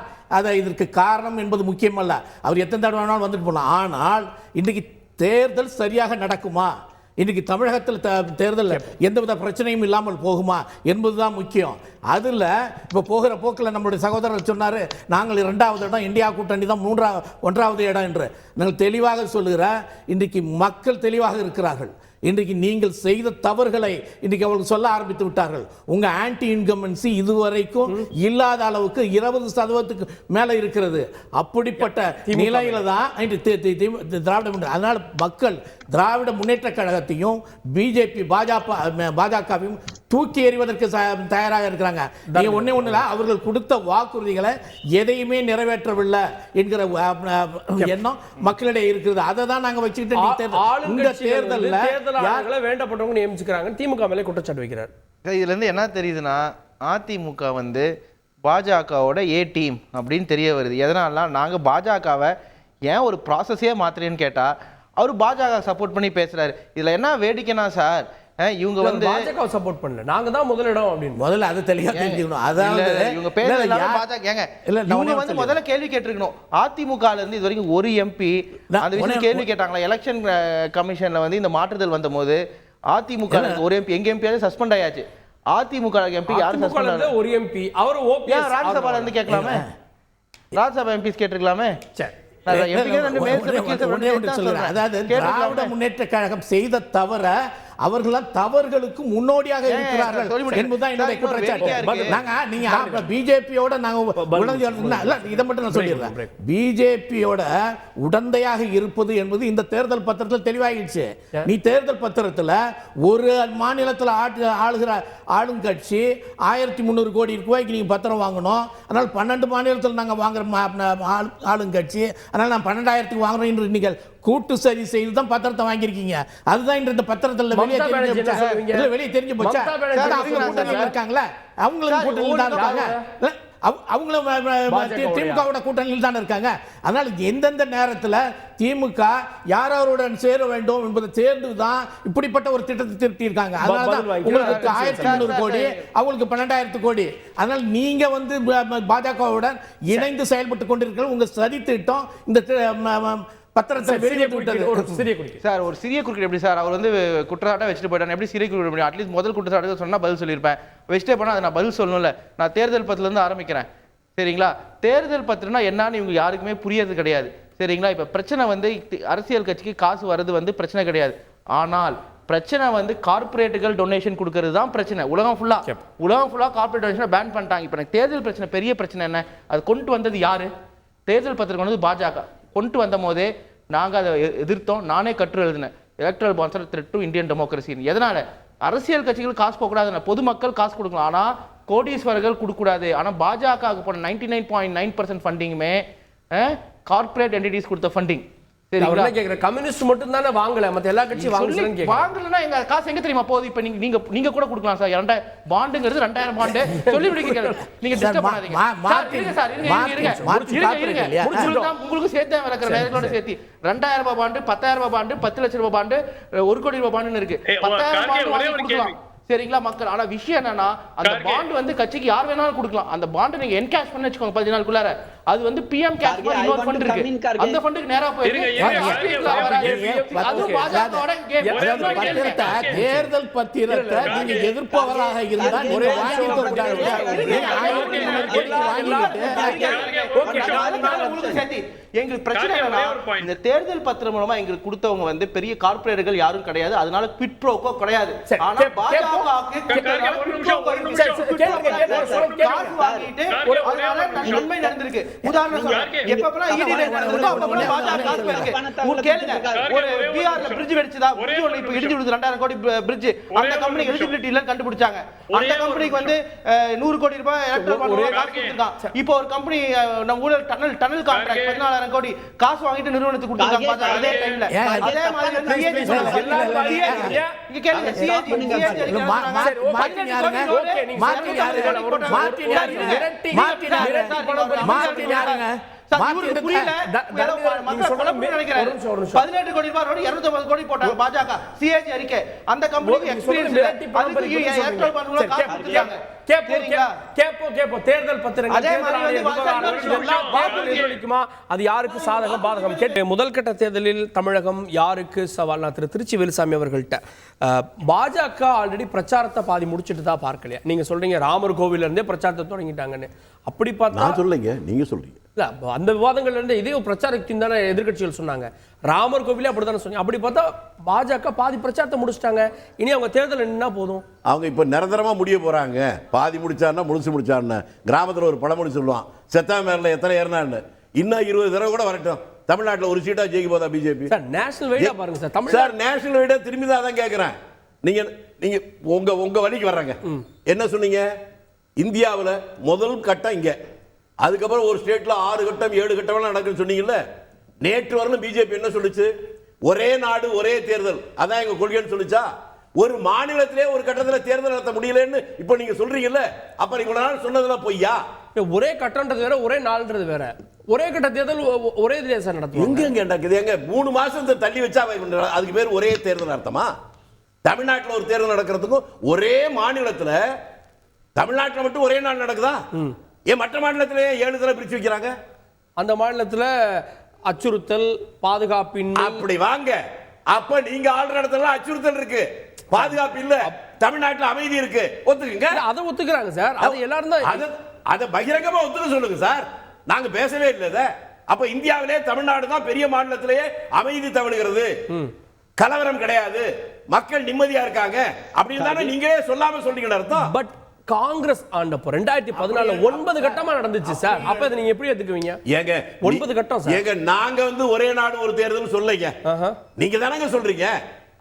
இதற்கு காரணம் என்பது முக்கியமல்ல. அவர் எத்தனை தடவை வேணாலும் வந்துட்டு போகலாம். ஆனால் இன்றைக்கு தேர்தல் சரியாக நடக்குமா, இன்றைக்கி தமிழகத்தில் தேர்தலில் எந்தவித பிரச்சனையும் இல்லாமல் போகுமா என்பது தான் முக்கியம். அதில் இப்போ போகிற போக்கில் நம்மளுடைய சகோதரர் சொன்னார், நாங்கள் 2வது இடம், இந்தியா கூட்டணி தான் 1வது இடம் என்று. நாங்கள் தெளிவாக சொல்லுகிறேன், இன்றைக்கு மக்கள் தெளிவாக இருக்கிறார்கள். இன்றைக்கு நீங்கள் செய்த தவறுகளை இன்றைக்கு அவர்கள் சொல்ல ஆரம்பித்து விட்டார்கள். உங்கள் ஆன்டி இன்கம்பன்சி இதுவரைக்கும் இல்லாத அளவுக்கு 20% மேலே இருக்கிறது. அப்படிப்பட்ட நிலையில தான் திராவிட முன்னேற்ற, அதனால் மக்கள் திராவிட முன்னேற்ற கழகத்தையும் பிஜேபி பாஜகவையும் தூக்கி எறிவதற்கு தயாராக இருக்கிறாங்க. நீங்க ஒண்ணு அவர்கள் கொடுத்த வாக்குறுதிகளை எதையுமே நிறைவேற்றவில்லை என்கிற எண்ணம் மக்களிடையே இருக்கிறது. அதை தான் நாங்க வச்சுக்கிட்டு இந்த தேர்தலில் வேண்டப்பட்டவங்க நியமிச்சுக்கிறாங்க, திமுக மேலே குற்றச்சாட்டு வைக்கிறார். இதுல இருந்து என்ன தெரியுதுன்னா, அதிமுக வந்து பாஜகவோட ஏ டீம் அப்படின்னு தெரிய வருது. எதனால நாங்க பாஜகவை ஏன் ஒரு ப்ராசஸே மாத்திரேன்னு கேட்டா அவர் பாஜக சப்போர்ட் பண்ணி பேசுறாரு. இதுல என்ன வேடிக்கைனா சார், இவங்க வந்து பாஜக சப்போர்ட் பண்ணல, நாங்க தான் முதலிடம் அப்படின்னு முதல்ல அது தெளிவா தெரிஞ்சுக்கணும். அதாவது இவங்க பேர் எல்லாரும் பாஜக ஏங்க, இவங்க வந்து முதல்ல கேள்வி கேட்டிருக்கணும். அதிமுகல இருந்து இது வரைக்கும் ஒரு எம்பி அந்த விஷயம் கேள்வி கேட்டாங்களா? எலெக்ஷன் கமிஷன்ல வந்து இந்த மாற்றுதல் வந்தபோது அதிமுக ஒரு எம்பி, எங்க எம்பியாவது சஸ்பெண்ட் ஆயாச்சு. அதிமுக எம்பி யாரும் சஸ்பெண்ட் ஆகல, ஒரு எம்பி. அவர் ஓபிஎஸ் ராஜ்யசபால இருந்து கேட்கலாமே, ராஜ்யசபா எம்பிஸ் கேட்டிருக்கலாமே. அதாவது திராவிட முன்னேற்ற கழகம் செய்த தவற அவர்கள் தவறுகளுக்கு முன்னோடியாக இருக்கிறார்கள் என்பதுதான் என்னுடைய குற்றச்சாட்டு. நீங்க பிஜேபியோட இதை மட்டும் நான் சொல்லிடுறேன், பிஜேபியோட உடந்தையாக இருப்பது என்பது இந்த தேர்தல் பத்திரத்தில் தெளிவாகிடுச்சு. நீ தேர்தல் பத்திரத்தில் ஒரு மாநிலத்தில் ஆளுகிற ஆளுங்கட்சி 1300 கோடி ரூபாய்க்கு நீங்க பத்திரம் வாங்கணும், அதனால் 12 மாநிலத்தில் நாங்கள் வாங்குற ஆளுங்கட்சி, அதனால் நான் 12,000க்கு வாங்குறோம் என்று நீங்கள் கூட்டு சரி செய்து தான் பத்திரத்தை வாங்கியிருக்கீங்க. அதுதான் இந்த பத்திரத்தில் வெளியே தெரிஞ்சு போச்சா? இருக்காங்களா அவங்களுக்கு கூட்டணியில் தான் இருக்காங்க, அவங்களும் திமுகவோட கூட்டணியில் தான் இருக்காங்க. அதனால் எந்தெந்த நேரத்தில் திமுக யாரோருடன் சேர வேண்டும் என்பதை சேர்ந்து தான் இப்படிப்பட்ட ஒரு திட்டத்தை திருத்தியிருக்காங்க. அதனால தான் உங்களுக்கு 1300 கோடி, அவங்களுக்கு 12,000 கோடி. அதனால் நீங்க வந்து பாஜகவுடன் இணைந்து செயல்பட்டு கொண்டிருக்கிற உங்க சதி திட்டம் இந்த பத்திரத்தை வெளியிட்டு விட்டது. ஒரு சிறிய குறுக்கீடு. சார் ஒரு சிறிய குறுக்கீடு எப்படி சார்? அவர் வந்து குற்றச்சாட்டை வச்சுட்டு போயிட்டாங்க, எப்படி சிறிய குறுக்கீடு முடியும்? அட்லீஸ்ட் முதல் குற்றச்சாட்டு சொன்னா பதில் சொல்லியிருப்பேன். வச்சுட்டே போனால் அதை நான் பதில் சொல்லணும்ல. நான் தேர்தல் பத்திரத்துலேருந்து ஆரம்பிக்கிறேன் சரிங்களா. தேர்தல் பத்திரம்னா என்னன்னு இவங்க யாருக்குமே புரியறது கிடையாது சரிங்களா. இப்போ பிரச்சனை வந்து அரசியல் கட்சிக்கு காசு வர்றது வந்து பிரச்சனை கிடையாது. ஆனால் பிரச்சனை வந்து கார்பரேட்டுகள் டொனேஷன் கொடுக்கறது தான் பிரச்சனை. உலகம் ஃபுல்லா கார்பரேட் டொனேஷனை பேன் பண்ணிட்டாங்க. இப்போ எனக்கு தேர்தல் பிரச்சனை, பெரிய பிரச்சனை என்ன? அது கொண்டு வந்தது யாரு? தேர்தல் பத்திரம் வந்து பாஜக கொண்டு வந்த போதே நாங்கள் அதை எதிர்த்தோம். நானே கற்று எழுதினேன், electoral bonds are threat to Indian democracy. எதனால? அரசியல் கட்சிகள் காசு போகக்கூடாது, பொதுமக்கள் காசு கொடுக்கலாம், ஆனால் கோடீஸ்வரர்கள் கொடுக்கூடாது. ஆனால் பாஜகவுக்கு போன 99.9% ஃபண்டிங்குமே கார்பரேட் என்டிட்டிஸ் கொடுத்த ஃபண்டிங். கம்யூனிஸ்ட் மட்டும் தானே வாங்கல, மத்த எல்லா கட்சியும் வாங்கலன்னா எங்க காசு எங்க தெரியுமா போகுது? இப்ப நீங்க கூட கொடுக்கலாம் சார். 2000 பாண்டுங்கிறது 2000 பாண்டு சொல்லி முடிக்க நீங்க டிஸ்டர்ப் பண்ணாதீங்க சார். உங்களுக்கு சேர்த்து வளர்க்குற நேரங்களோட சேர்த்து 2000 ரூபாய் பாண்டு, 10,000 ரூபாய் பாண்டு, 10 லட்சம் ரூபாய் பாண்டு, 1 கோடி ரூபாய் பாண்டுன்னு இருக்கு. 10,000 பாண்டு வாங்கி கொடுக்கலாம் சரிங்களா மக்கள். ஆனா விஷயம் என்னன்னா, அந்த பாண்ட் வந்து கட்சிக்கு யார் வேணாலும் கொடுக்கலாம். அந்த பாண்ட் நீங்க என்கேஷ் பண்ணி வச்சுக்கோங்க 10 நாளுக்குள்ளார. அது வந்து பிஎம் கேஷ் மாதிரி இன்னொரு ஃபண்ட் இருக்கு, அந்த ஃபண்டுக்கு நேரா போயிருக்கு. தேர்தல் பத்திரத்தை நீங்க எதிர்ப்பவராக இருந்தால் எங்களுக்கு பிரச்சனை என்னன்னா, இந்த தேர்தல் பத்திரம் மூலமா எங்களுக்கு கொடுத்தவங்க வந்து பெரிய கார்பரேட்டுகள் யாரும் கிடையாது. அதனால குவிட் ப்ரோக்கோ கிடையாது. ஆனா பாஜகவுக்கு நன்மை நடந்திருக்கு. உதாரணம் எப்பப்பெல்லாம் ஈடி நடந்திருக்கோ அப்பப்பெல்லாம் பாஜக காசு இருக்கு. உங்களுக்கு கேளுங்க, ஒரு பிஆர்ல பிரிட்ஜ் வெடிச்சதா, பிரிட்ஜ் ஒன்னு இப்ப இடிஞ்சு விடுது 2000 கோடி பிரிட்ஜ். அந்த கம்பெனி எலிஜிபிலிட்டி இல்ல கண்டுபிடிச்சாங்க. அந்த கம்பெனிக்கு வந்து 100 கோடி ரூபாய் எலக்ட்ரல் பாண்ட் காசு கொடுத்திருக்கான். இப்போ ஒரு கம்பெனி நம்ம ஊழல் டனல் கான்ட்ராக்ட் 14,000 கோடி காசு வாங்கிட்டு நிறுவனத்துக்கு கொடுத்திருக்காங்க பாஜக. அதே டைம்ல அதே மாதிரி வந்து சிஏஜி இங்க கேளுங்க, சிஏஜி அது யாருக்கு சாதகம் பாதகம் கேட்டு முதல் கட்ட தேர்தலில் தமிழகம் யாருக்கு சவால்? நான் திருச்சி வேலுசாமி அவர்கள்ட்ட பாஜக ஆல்ரெடி பிரச்சாரத்தை பாதி முடிச்சுட்டு தான் பார்க்கலையா? நீங்க சொல்றீங்க ராமர் கோவில்ல இருந்தே பிரச்சாரத்தை தொடங்கிட்டாங்கன்னு. அப்படி பார்த்தா நான் சொல்லுங்க, நீங்க சொல்றீங்க. இல்ல அந்த விவாதங்கள்ல இருந்து இதே பிரச்சாரத்தின் தானே எதிர்கட்சிகள் சொன்னாங்க. ராமர் கோவிலே அப்படித்தானே சொன்னீங்க. அப்படி பார்த்தா பாஜக பாதி பிரச்சாரத்தை முடிச்சிட்டாங்க. இனி அவங்க தேர்தல் என்ன போதும்? அவங்க இப்ப நிரந்தரமா முடிய போறாங்க. பாதி முடிச்சாருன்னா முழுசு முடிச்சாருன்னு கிராமத்துல ஒரு பழமொழி சொல்லுவான், செத்தாமேர்ல எத்தனை ஏறினான்னு. இன்னும் 20 தடவை கூட வரட்டும், தமிழ்நாட்டில் ஒரு சீட்டா ஜெயிக்க போதா பிஜேபி? நேஷனல் வைடா பாருங்க சார். தமிழ் சார் நேஷனல் வைடா திரும்பி தான் கேட்கிறேன். நீங்க உங்க வழிக்கு வர்றாங்க. என்ன சொன்னீங்க? இந்தியாவில் முதல் கட்டம் இங்க, அதுக்கப்புறம் ஒரு ஸ்டேட்ல 6 கட்டம் 7 கட்டம் நடக்குன்னு சொன்னீங்கல்ல. நேற்று வரலும் பிஜேபி என்ன சொல்லுச்சு? ஒரே நாடு ஒரே தேர்தல், அதான் எங்க கொள்கைன்னு சொல்லுச்சா? ஒரு மாநிலத்திலே ஒரு கட்டத்தில் தேர்தல் நடத்த முடியலன்னு இப்ப நீங்க சொல்றீங்கல்ல. அப்ப நீங்க நாள் சொன்னதெல்லாம் பொய்யா? ஒரே கட்டம்ன்றது வேற, ஒரே நாள்ன்றது வேற. ஒரே கட்ட தேர்தல் ஒரே தேசம் நடத்தும். எங்க நடக்குது? எங்க 3 மாசத்தை தள்ளி வச்சா அதுக்கு பேர் ஒரே தேர்தல் அர்த்தமா? தமிழ்நாட்டில் ஒரு தேர்தல் நடக்கிறதுக்கும் ஒரே மாநிலத்தில், தமிழ்நாட்டில் மட்டும் ஒரே நாள் நடக்குதா? ஏன் மற்ற மாநிலத்திலே 7 தடவை பிரிச்சு வைக்கிறாங்க? அந்த மாநிலத்தில் அச்சுறுத்தல், பாதுகாப்பின் அப்படி வாங்க. அப்ப நீங்க ஆள்ற இடத்துல அச்சுறுத்தல் இருக்கு, பாதுகாப்பு இல்ல, தமிழ்நாட்டில் அமைதி இருக்கு, ஒத்துக்குங்க. அதை ஒத்துக்கிறாங்க சார். அது எல்லாரும் தான் அதை பகிரங்கமா ஒத்துக்க சொல்லுங்க சார். நாங்க பேசவே இல்லை. அப்ப இந்தியாவிலே தமிழ்நாடு தான் பெரிய மாநிலத்திலேயே அமைதி தவழுகிறது, கலவரம் கிடையாது, மக்கள் நிம்மதியா இருக்காங்க அப்படின்னு தானே நீங்களே சொல்லாம சொல்றீங்கன்னு அர்த்தம். பட் காங்கிரஸ் ஆண்டப்போ 2014 9 கட்டமா நடந்துச்சு சார். அப்ப இதை நீங்க எப்படி எடுத்துக்குவீங்க? ஏங்க 9 கட்டம் சார். ஏங்க நாங்க வந்து ஒரே நாடு ஒரு தேர்தல் சொல்லலைங்க, நீங்க தானங்க சொல்றீங்க.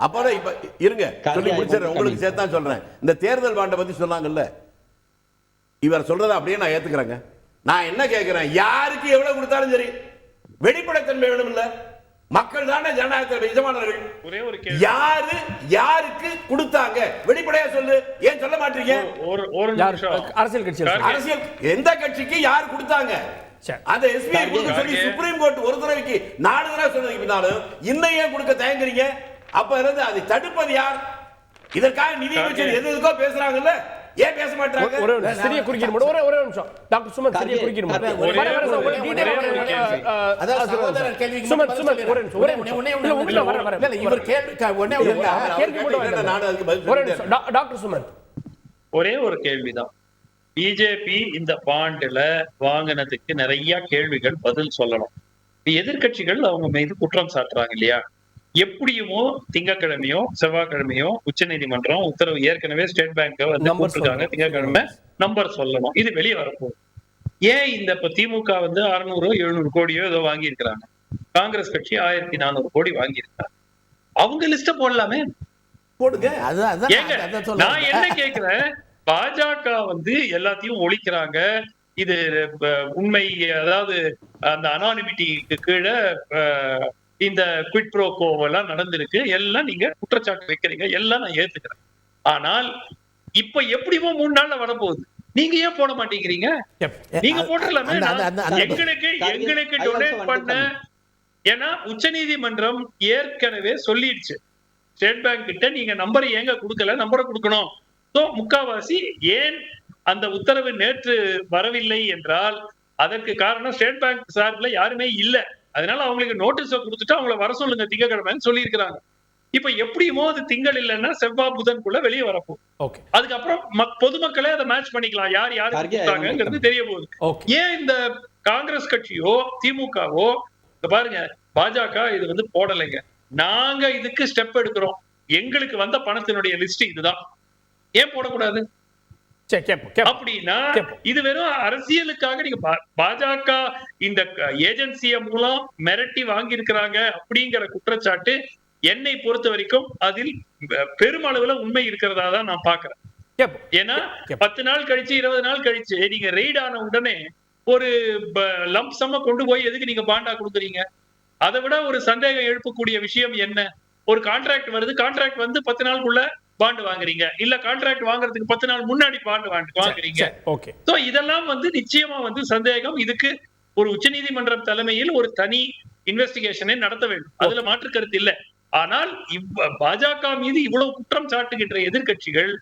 அப்பதான் இப்ப இருங்க சொல்லி முடிச்சிடுறேன், உங்களுக்கு சேர்த்தா சொல்றேன். இந்த தேர்தல் பாண்டை பத்தி சொன்னாங்கல்ல, இவர் சொல்றதை அப்படியே நான் ஏத்துக்கிறேங்க. நான் என்ன கேட்கிறேன், யாருக்கு எவ்வளவு கொடுத்தாலும் சரி வெளிப்படைத்தன்மை வேணும் இல்ல? மக்கள் தானே ஜனநாயகத்தில் எஜமானர்கள். யாரு யாருக்கு கொடுத்தாங்க வெளிப்படையா சொல்லு. ஏன் சொல்ல மாட்டீங்க? அரசியல் கட்சி, அரசியல் எந்த கட்சிக்கு யார் கொடுத்தாங்க? அந்த எஸ்பிஐ கொடுக்க சொல்லி சுப்ரீம் கோர்ட் ஒரு தடவைக்கு 4 தடவை சொன்னதுக்கு பின்னாலும் இன்னும் ஏன் கொடுக்க தயங்குறீங்க? அப்ப இருந்து அதை தடுப்பது யார்? இதற்காக நிதியமைச்சர் எதுக்கோ பேசுறாங்கல்ல, ஏன் பேச மாட்டாங்க? ஒரே ஒரு சிறிய குறுக்கீடு மட்டும், ஒரே நிமிஷம் டாக்டர் சுமன், சிறிய குறுக்கீடு மட்டும். அதாவது சகோதரர் கேள்விக்கு சுமன், பதில் சுமன், சொல்லிடுறேன். ஒரே நிமிஷம், ஒரே நிமிஷம். இல்ல, இவர் கேள்வி ஒண்ணே கேள்வி மட்டும் கேட்டா நானும் அதுக்கு பதில் ஒரே சொல்லிட்டேன். நிமிஷம். டாக்டர் சுமன், ஒரே ஒரு கேள்விதான். பிஜேபி இந்த பாண்டுல வாங்கினதுக்கு நிறைய கேள்விகள் பதில் சொல்லணும். எதிர்க்கட்சிகள் அவங்க மீது குற்றம் சாட்டுறாங்க இல்லையா? எப்படியுமோ திங்கட்கிழமையோ செவ்வாய்க்கிழமையோ உச்ச நீதிமன்றம் உத்தரவு, ஏற்கனவே ஸ்டேட் பேங்க் வந்து போட்டிருக்காங்க, திங்கட்கிழமை நம்பர் சொல்லணும், இது வெளியே வரப்போகுது. ஏன் இந்த இப்ப திமுக வந்து 600-700 கோடியோ ஏதோ வாங்கியிருக்கிறாங்க, காங்கிரஸ் கட்சி 1400 கோடி வாங்கியிருக்காங்க, அவங்க லிஸ்ட போடலாமே. போடுங்க. ஏங்க, நான் என்ன கேக்குறேன், பாஜக வந்து எல்லாத்தையும் ஒழிக்கிறாங்க, இது உண்மை, அதாவது அந்த அனானிமிட்டிக்கு கீழே இந்த குவிட் ப்ரோ கோவெல்லாம் நடந்திருக்கு, எல்லாம் நீங்க குற்றச்சாட்டு வைக்கிறீங்க, எல்லாம் நான் ஏத்துக்கிறேன். ஆனால் இப்ப எப்படியோ 3 நாள்ல வரப்போகுது, நீங்க ஏன் போட மாட்டேங்கிறீங்க? நீங்க போட்டுடலாமே. எங்களுக்கு டொனேட் பண்ண, ஏன்னா உச்ச நீதிமன்றம் ஏற்கனவே சொல்லிடுச்சு ஸ்டேட் பேங்க் கிட்ட, நீங்க நம்பரை ஏங்க கொடுக்கல, நம்பரை கொடுக்கணும். சோ முக்காவாசி ஏன் அந்த உத்தரவு நேற்று வரவில்லை என்றால் அதற்கு காரணம் ஸ்டேட் பேங்க் சார்பில் யாருமே இல்ல, அதனால அவங்களுக்கு நோட்டீஸை கொடுத்துட்டு அவங்கள வர சொல்லுங்க திங்கட்கிழமைன்னு சொல்லி இருக்கிறாங்க. இப்ப எப்படியுமோ அது திங்கள் இல்லைன்னா செவ்வாய் புதன்குள்ள வெளியே வரப்போம். அதுக்கப்புறம் பொதுமக்களே அதை மேட்ச் பண்ணிக்கலாம், யார் யாரு கொடுத்தாங்கிறது தெரிய போகுது. ஏன் இந்த காங்கிரஸ் கட்சியோ திமுகவோ, பாருங்க பாஜக இது வந்து போடலைங்க, நாங்க இதுக்கு ஸ்டெப் எடுக்கிறோம், எங்களுக்கு வந்த பணத்தினுடைய லிஸ்ட் இதுதான், ஏன் போடக்கூடாது? அப்படின்னா இது வெறும் அரசியலுக்காக நீங்க பாஜக இந்த ஏஜென்சிய மூலம் மிரட்டி வாங்கி இருக்கிறாங்க அப்படிங்கிற குற்றச்சாட்டு என்னை பொறுத்த வரைக்கும் அதில் பெருமளவுல உண்மை இருக்கிறதா தான் நான் பாக்குறேன். ஏன்னா 10 நாள் கழிச்சு 20 நாள் கழிச்சு நீங்க ரெய்ட் ஆன உடனே ஒரு லம்ப் சம்ம கொண்டு போய் எதுக்கு நீங்க பாண்டா கொடுக்குறீங்க? அதை விட ஒரு சந்தேகம் எழுப்பக்கூடிய விஷயம் என்ன, ஒரு கான்ட்ராக்ட் வருது, கான்ட்ராக்ட் வந்து 10 நாளுக்குள்ள பாண்டு வாங்குறீங்க, இல்ல கான்ட்ராக்ட் வாங்குறதுக்கு 10 நாள் முன்னாடி பாண்டு வாங்குறீங்க. சோ இதெல்லாம் வந்து நிச்சயமா வந்து சந்தேகம். இதுக்கு ஒரு உச்சநீதிமன்றம் தலைமையில் ஒரு தனி இன்வெஸ்டிகேஷனை நடத்த வேண்டும், அதுல மாற்று கருத்து இல்லை. ஆனால் பாஜக மீது இவ்வளவு குற்றம் சாட்டுகின்ற எதிர்க்கட்சிகள்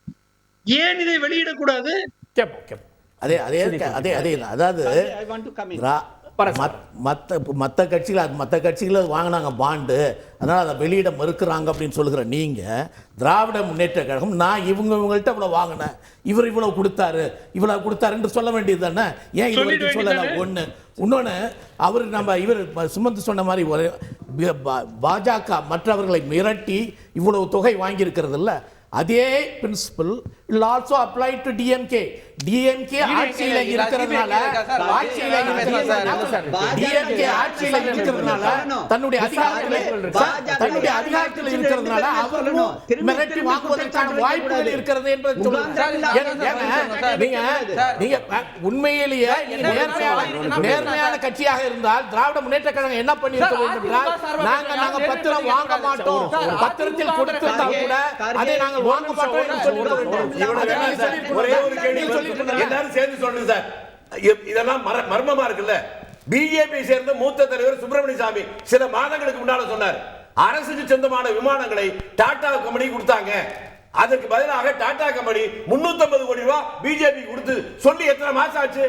ஏன் இதை வெளியிடக்கூடாது? அதாவது மற்ற கட்சிகள் வாங்கினாங்க பாண்டு, அதனால் அதை வெளியிட மறுக்கிறாங்க அப்படின்னு சொல்லுகிற நீங்கள், திராவிட முன்னேற்ற கழகம் நான் இவங்கள்ட்ட இவ்வளோ வாங்கினேன், இவ்வளோ கொடுத்தாருன்னு சொல்ல வேண்டியது தானே? ஏன் இது வரைக்கும் சொல்லலை? ஒன்று இன்னொன்று, இவர் சுமந்து சொன்ன மாதிரி பாஜக மற்றவர்களை மிரட்டி இவ்வளவு தொகை வாங்கியிருக்கிறது இல்லை, அதே principal will also apply to DMK. DMK ஆட்சியில இருக்கிறதுனால தன்னுடைய அதிகாரத்தில் இருக்கிறதுனால அவர்களும் மிரட்டி வாங்குவதற்கான வாய்ப்புகள் இருக்கிறது என்பதை நீங்க உண்மையிலேயே நேர்மையான கட்சியாக இருந்தால் திராவிட முன்னேற்ற கழகம் என்ன பண்ணியிருக்க வேண்டும் என்றால், நாங்க பத்திரம் வாங்க மாட்டோம், பத்திரத்தில் கொடுத்திருந்தால் கூட அதை நாங்கள் வாங்க மாட்டோம் என்று சொல்லிட வேண்டும். எல்லாரும் சேர்ந்து சொல்லுங்க சார், இதெல்லாம் மர்மமா இருக்குல்ல. பிஜேபி சேர்ந்த மூத்த தலைவர் சுப்பிரமணிய சாமி சில மாதங்களுக்கு முன்னால சொன்னார், அரசுக்கு சொந்தமான விமானங்களை டாடா கம்பெனி கொடுத்தாங்க, அதற்கு பதிலாக டாடா கம்பெனி 350 கோடி ரூபாய் பிஜேபி கொடுத்து சொல்லி எத்தனை மாசம் ஆச்சு?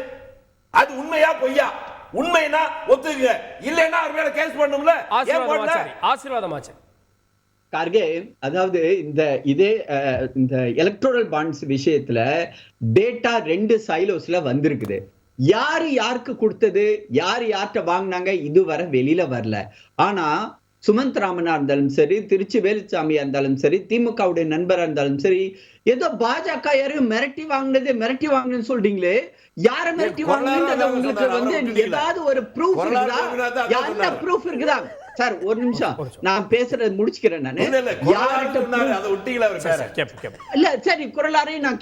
அது உண்மையா பொய்யா? உண்மைனா ஒத்துக்குங்க, இல்லைன்னா அவர் மேல கேஸ் பண்ணும்ல. ஆசீர்வாதமாச்சு கார்கே, அதாவது இந்த எலக்ட்ரல் பாண்ட்ஸ் விஷயத்துல டேட்டா 2 சைலோஸ்ல வந்திருக்குது. யாருக்கு கொடுத்தது, யார்கிட்ட வாங்கினாங்க, இதுவரை வெளியில வரல. ஆனா சுமந்த் ராமனா இருந்தாலும் சரி, திருச்சி வேலுச்சாமியா இருந்தாலும் சரி, திமுகவுடைய நண்பரா இருந்தாலும் சரி, ஏதோ பாஜக யாரையும் மிரட்டி வாங்கினு சொல்றீங்களே, யார மிரட்டி வாங்கினது உங்களுக்கு வந்து ஏதாவது ஒரு ப்ரூஃப் இருக்குதா? என்ன ப்ரூஃப் இருக்குதா? சார் ஒரு நிமிஷம், நான் பேசுறது முடிச்சுக்கிறேன். நானு இல்ல சரி, குரலாரையும் நான்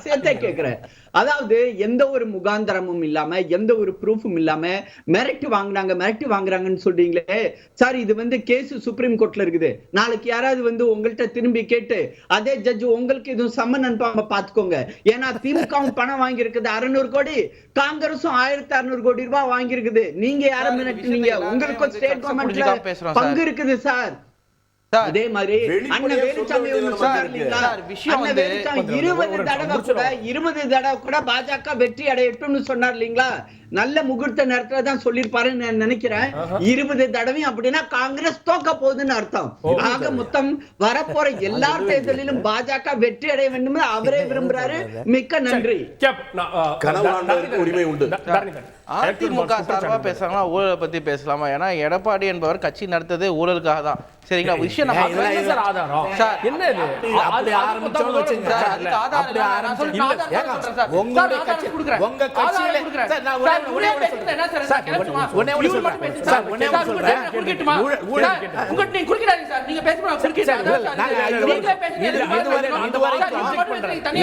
சேர்த்தே கேட்கிறேன். அதாவது எந்த ஒரு முகாந்தரமும் இல்லாம, எந்த ஒரு ப்ரூஃபும் இல்லாம மிரட்டி வாங்குறாங்கன்னு சொல்றீங்களே சார். இது வந்து கேஸ் சுப்ரீம் கோர்ட்ல இருக்குது. நாளைக்கு யாராவது வந்து உங்கள்கிட்ட திரும்பி கேட்டு அதே ஜட்ஜ் உங்களுக்கு எதுவும் சம்மன் அனுப்பாம பாத்துக்கோங்க. ஏன்னா திமுகவும் பணம் வாங்கி இருக்குது 600 கோடி, காங்கிரஸும் 1600 கோடி ரூபாய் வாங்கி இருக்குது. நீங்க யார மிரட்டினீங்க? உங்களுக்கு ஸ்டேட் கவர்மெண்ட்ல பங்கு இருக்குது சார். அதே மாதிரி வெளிப்படையா அண்ணன் வேலுச்சாமி ஒண்ணு சொல்றது சொன்னார் இருக்கு. இல்லைங்களா? சார், விஷயம் அண்ணன் வந்து வேலுச்சாமி 20 தடவை கூட பாஜக வெற்றி அடையட்டும்னு சொன்னார் இல்லீங்களா? நல்ல முகூர்த்த நேரத்துல தான் சொல்லிருப்பாருன்னு நான் நினைக்கிறேன். 20 தடவையும் அப்படின்னா காங்கிரஸ் தோக்க போகுதுன்னு அர்த்தம். ஆக மொத்தம் வரப்போற எல்லா தேர்தலிலும் பாஜக வெற்றி அடைய வேண்டும் அவரே விரும்புறாரு. மிக்க நன்றி. கனவாண்டவருக்கு உரிமை உண்டு. அதிமுக சார்பா பேசுறாங்களா ஊழலை பத்தி பேசலாமா? ஏன்னா எடப்பாடி என்பவர் கட்சி நடத்ததே ஊழலுக்காக தான். சரிங்களா? விஷயம் நம்ம சார் என்ன இது அப்படி ஆரம்பிச்சோம்னு வச்சுங்க. சார், அதுக்கு ஆதாரம் அப்படி இல்ல. நான் ஆரம்பிச்சோம். சொல்றேன், ஆதாரம் ஏங்க, சொல்றேன் சார். உங்களுடைய சார், கட்சி ஆதாரம் கொடுக்குறேன். உங்க கட்சியில ஆதாரம் கொடுக்குறேன். சார், நான் சார், ஒண்ணே ஒண்ணு பேசுறது என்ன சார்? சார், கேட்கணுமா? ஒண்ணே ஒண்ணு இவரு மட்டும் சொல்றேன். பேசுங்க. சார், ஒண்ணே ஒண்ணு சொல்றேன். குறுக்கிட்டுமா? ஊழல் சார், உங்ககிட்ட நீங்க குறுக்கிடாதீங்க சார். நீங்க பேசுறது நான் குறுக்கிட்டேன். இல்ல, இல்ல, நாங்க நீங்களே பேசுங்க.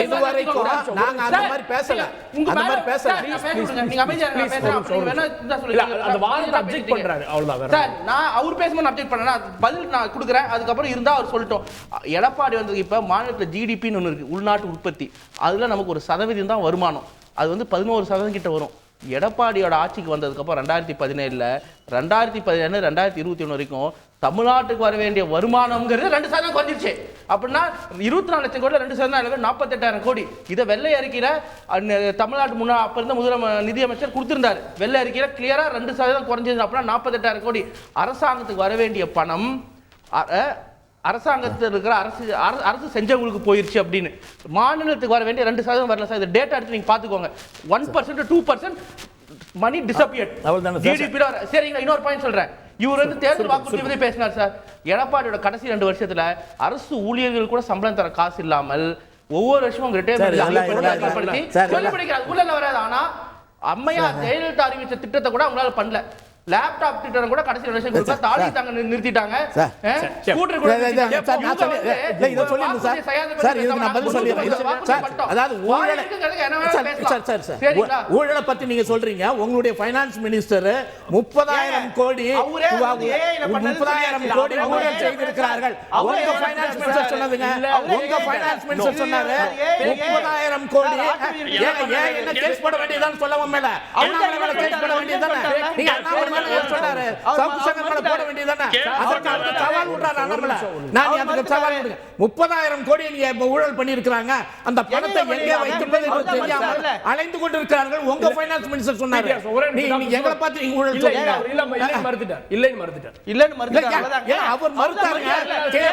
இதுவரைக்கும் நாங்க அந்த மாதிரி பேசல. அந்த மாதிரி பேசல. நீங்க அமைதியா இருங்க, நான் பேசுறேன். அப்படி வேணா இருந்தா சொல்லுங்க. அந்த வாதத்தை அப்ஜெக்ட் பண்றாரு அவ்வளவுதான் வேற சார், நான் அவர் பேசும்போது அப்டேட் பண்ணேன். பதில் நான் கொடுக்குறேன். அதுக்கப்புறம் இருந்தா அவர் சொல்லட்டும். எடப்பாடி வந்து இப்ப மாநிலத்தில் ஜிடிபின்னு ஒன்று இருக்கு, உள்நாட்டு உற்பத்தி. அதுல நமக்கு 1% தான் வருமானம். அது வந்து 11% கிட்ட வரும். எடப்பாடியோட ஆட்சிக்கு வந்ததுக்கப்புறம் 2017 2017 2021 வரைக்கும் தமிழ்நாட்டுக்கு வர வேண்டிய வருமானம்ங்கிறது 2% குறைஞ்சிருச்சு. அப்படின்னா 24 லட்சம் கோடி 2% 48,000 கோடி. இதை வெள்ளை அறிக்கையில தமிழ்நாட்டு முன்னாள் அப்ப இருந்த நிதியமைச்சர் கொடுத்திருந்தாரு. வெள்ளை அறிக்கையில கிளியரா 2% குறைஞ்சது. அப்படின்னா 48,000 கோடி அரசாங்கத்துக்கு வர வேண்டிய பணம் அரசாங்கத்தில் இருக்கிற அரசு செஞ்சவங்களுக்கு போயிருச்சு. அப்படின்னு மாநிலத்துக்கு வர வேண்டிய 2% வரல சார். இந்த டேட்டா எடுத்து நீங்க பாத்துக்கோங்க. 1% 2% மணி டிசப்பியர்ட். ஜிடிபி. சரிங்களா? இன்னொரு பாயிண்ட் சொல்றேன். இவர் வந்து தேர்தல் வாக்குறுதி பத்தி பேசினார் சார். எடப்பாடியோட கடைசி 2 வருஷத்துல அரசு ஊழியர்கள் கூட சம்பளம் தர காசு இல்லாமல் ஒவ்வொரு வருஷமும் உள்ள வராது. ஆனா அம்மையார் ஜெயலலிதா அறிவிச்ச திட்டத்தை கூட அவங்களால பண்ணல. லேப்டாப் திட்டம் கூட கடைசி 2 வருஷம் கொடுத்தா தாலி தாங்க நிறுத்திட்டாங்க. ஸ்கூட்டர் கூட ஊழலை பத்தி நீங்க சொல்றீங்க. உங்களுடைய ஃபைனான்ஸ் மினிஸ்டர் 30,000 கோடி ஊழல் செய்திருக்கிறார்கள். உங்க ஃபைனான்ஸ் மினிஸ்டர் சொன்னதுங்க. உங்க ஃபைனான்ஸ் மினிஸ்டர் சொன்னாரு 30,000 கோடி. என்ன கேஸ் போட வேண்டியதுதான் சொல்லவும் மேல அண்ணாமலை கேஸ் போட வேண்டியதுதானே? நீங்க அண்ணாமலை சொன்னாரு சவுக்கு சங்கர் மேல போட வேண்டியதுதானே? அதற்கு சவால் விடுறாரு அண்ணாமலை. நான் அதுக்கு சவால் விடுங்க. 30,000 கோடி நீங்க ஊழல் பண்ணி இருக்காங்க. அந்த பணத்தை எங்கே வைத்திருப்பது என்று தெரியாமல் அலைந்து கொண்டிருக்கிறார்கள். உங்க ஃபைனான்ஸ் மினிஸ்டர் சொன்னாரு. நீங்க எங்களை பார்த்து நீங்க ஊழல் சொல்றீங்க. இல்லன்னு மறுத்துட்டார். ஏன் அவர் மறுத்தாருங்க?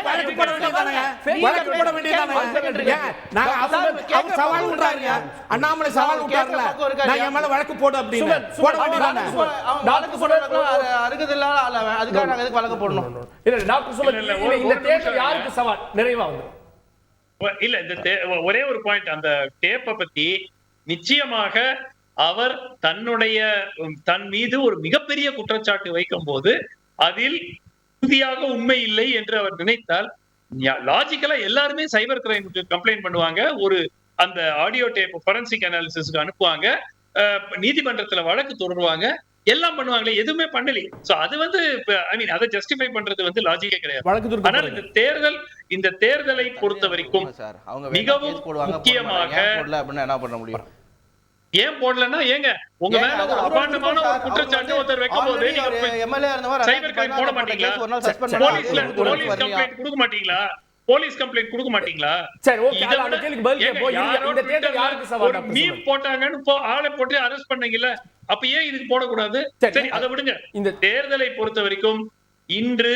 வழக்கு போட வேண்டியதுதானே? வழக்கு போட வேண்டியதுதானே? நாங்க அவர் சவால் விடுறாருங்க. அண்ணாமலை சவால் விட்டாருல. நான் என் மேல வழக்கு போடு அப்படின்னு போட வேண்டியதுதானே? வழக்கு போடுறதுக்கு அருகதில்லாத ஆள அதுக்காக நாங்க எதுக்கு வழக்கு போடணும்? இல்ல டாக்டர் சொல்லுங்க. இந்த தேர்தல் யாருக்கு சவால் நிறைவா வந்து? இல்ல இந்த ஒரே ஒரு பாயிண்ட். அந்த டேப்பை பத்தி நிச்சயமாக அவர் தன் மீது ஒரு மிகப்பெரிய குற்றச்சாட்டு வைக்கும் போது அதில் உறுதியாக உண்மை இல்லை என்று அவர் நினைத்தால் லாஜிக்கலா எல்லாருமே சைபர் கிரைமுக்கு கம்ப்ளைண்ட் பண்ணுவாங்க. அந்த ஆடியோ டேப் ஃபோரன்சிக் அனாலிசிஸ்க்கு அனுப்புவாங்க. நீதிமன்றத்துல வழக்கு தொடருவாங்க. எல்லாம் பண்ணுவாங்களே, எதுவுமே பண்ணல. சோ அது வந்து அதை ஜஸ்டிஃபை பண்றது வந்து லாஜிக்கே கிடையாது. ஆனால் இந்த தேர்தலை பொறுத்த வரைக்கும் மிகவும் முக்கியமாக என்ன பண்ண முடியும்? ஏன் போடலன்னா ஏங்க உங்க மேல ஒரு அபாண்டமான ஒரு குற்றச்சாட்டு ஒருத்தர் வைக்கும்போது சைபர் கிரைம் போட மாட்டீங்களா? போலீஸ் கம்ப்ளைண்ட் கொடுக்க மாட்டீங்களா? சரி, ஓகே. அந்த கேள்விக்கு பதில் கேப்போம். இந்த தேர்தல் யாருக்கு சவால்? ஒரு மீம் போட்டாங்கன்னு ஆளை போட்டு அரெஸ்ட் பண்ணீங்கல்ல, அப்ப ஏன் இதுக்கு போடக்கூடாது? சரி, அதை விடுங்க. இந்த தேர்தலை பொறுத்த வரைக்கும் இன்று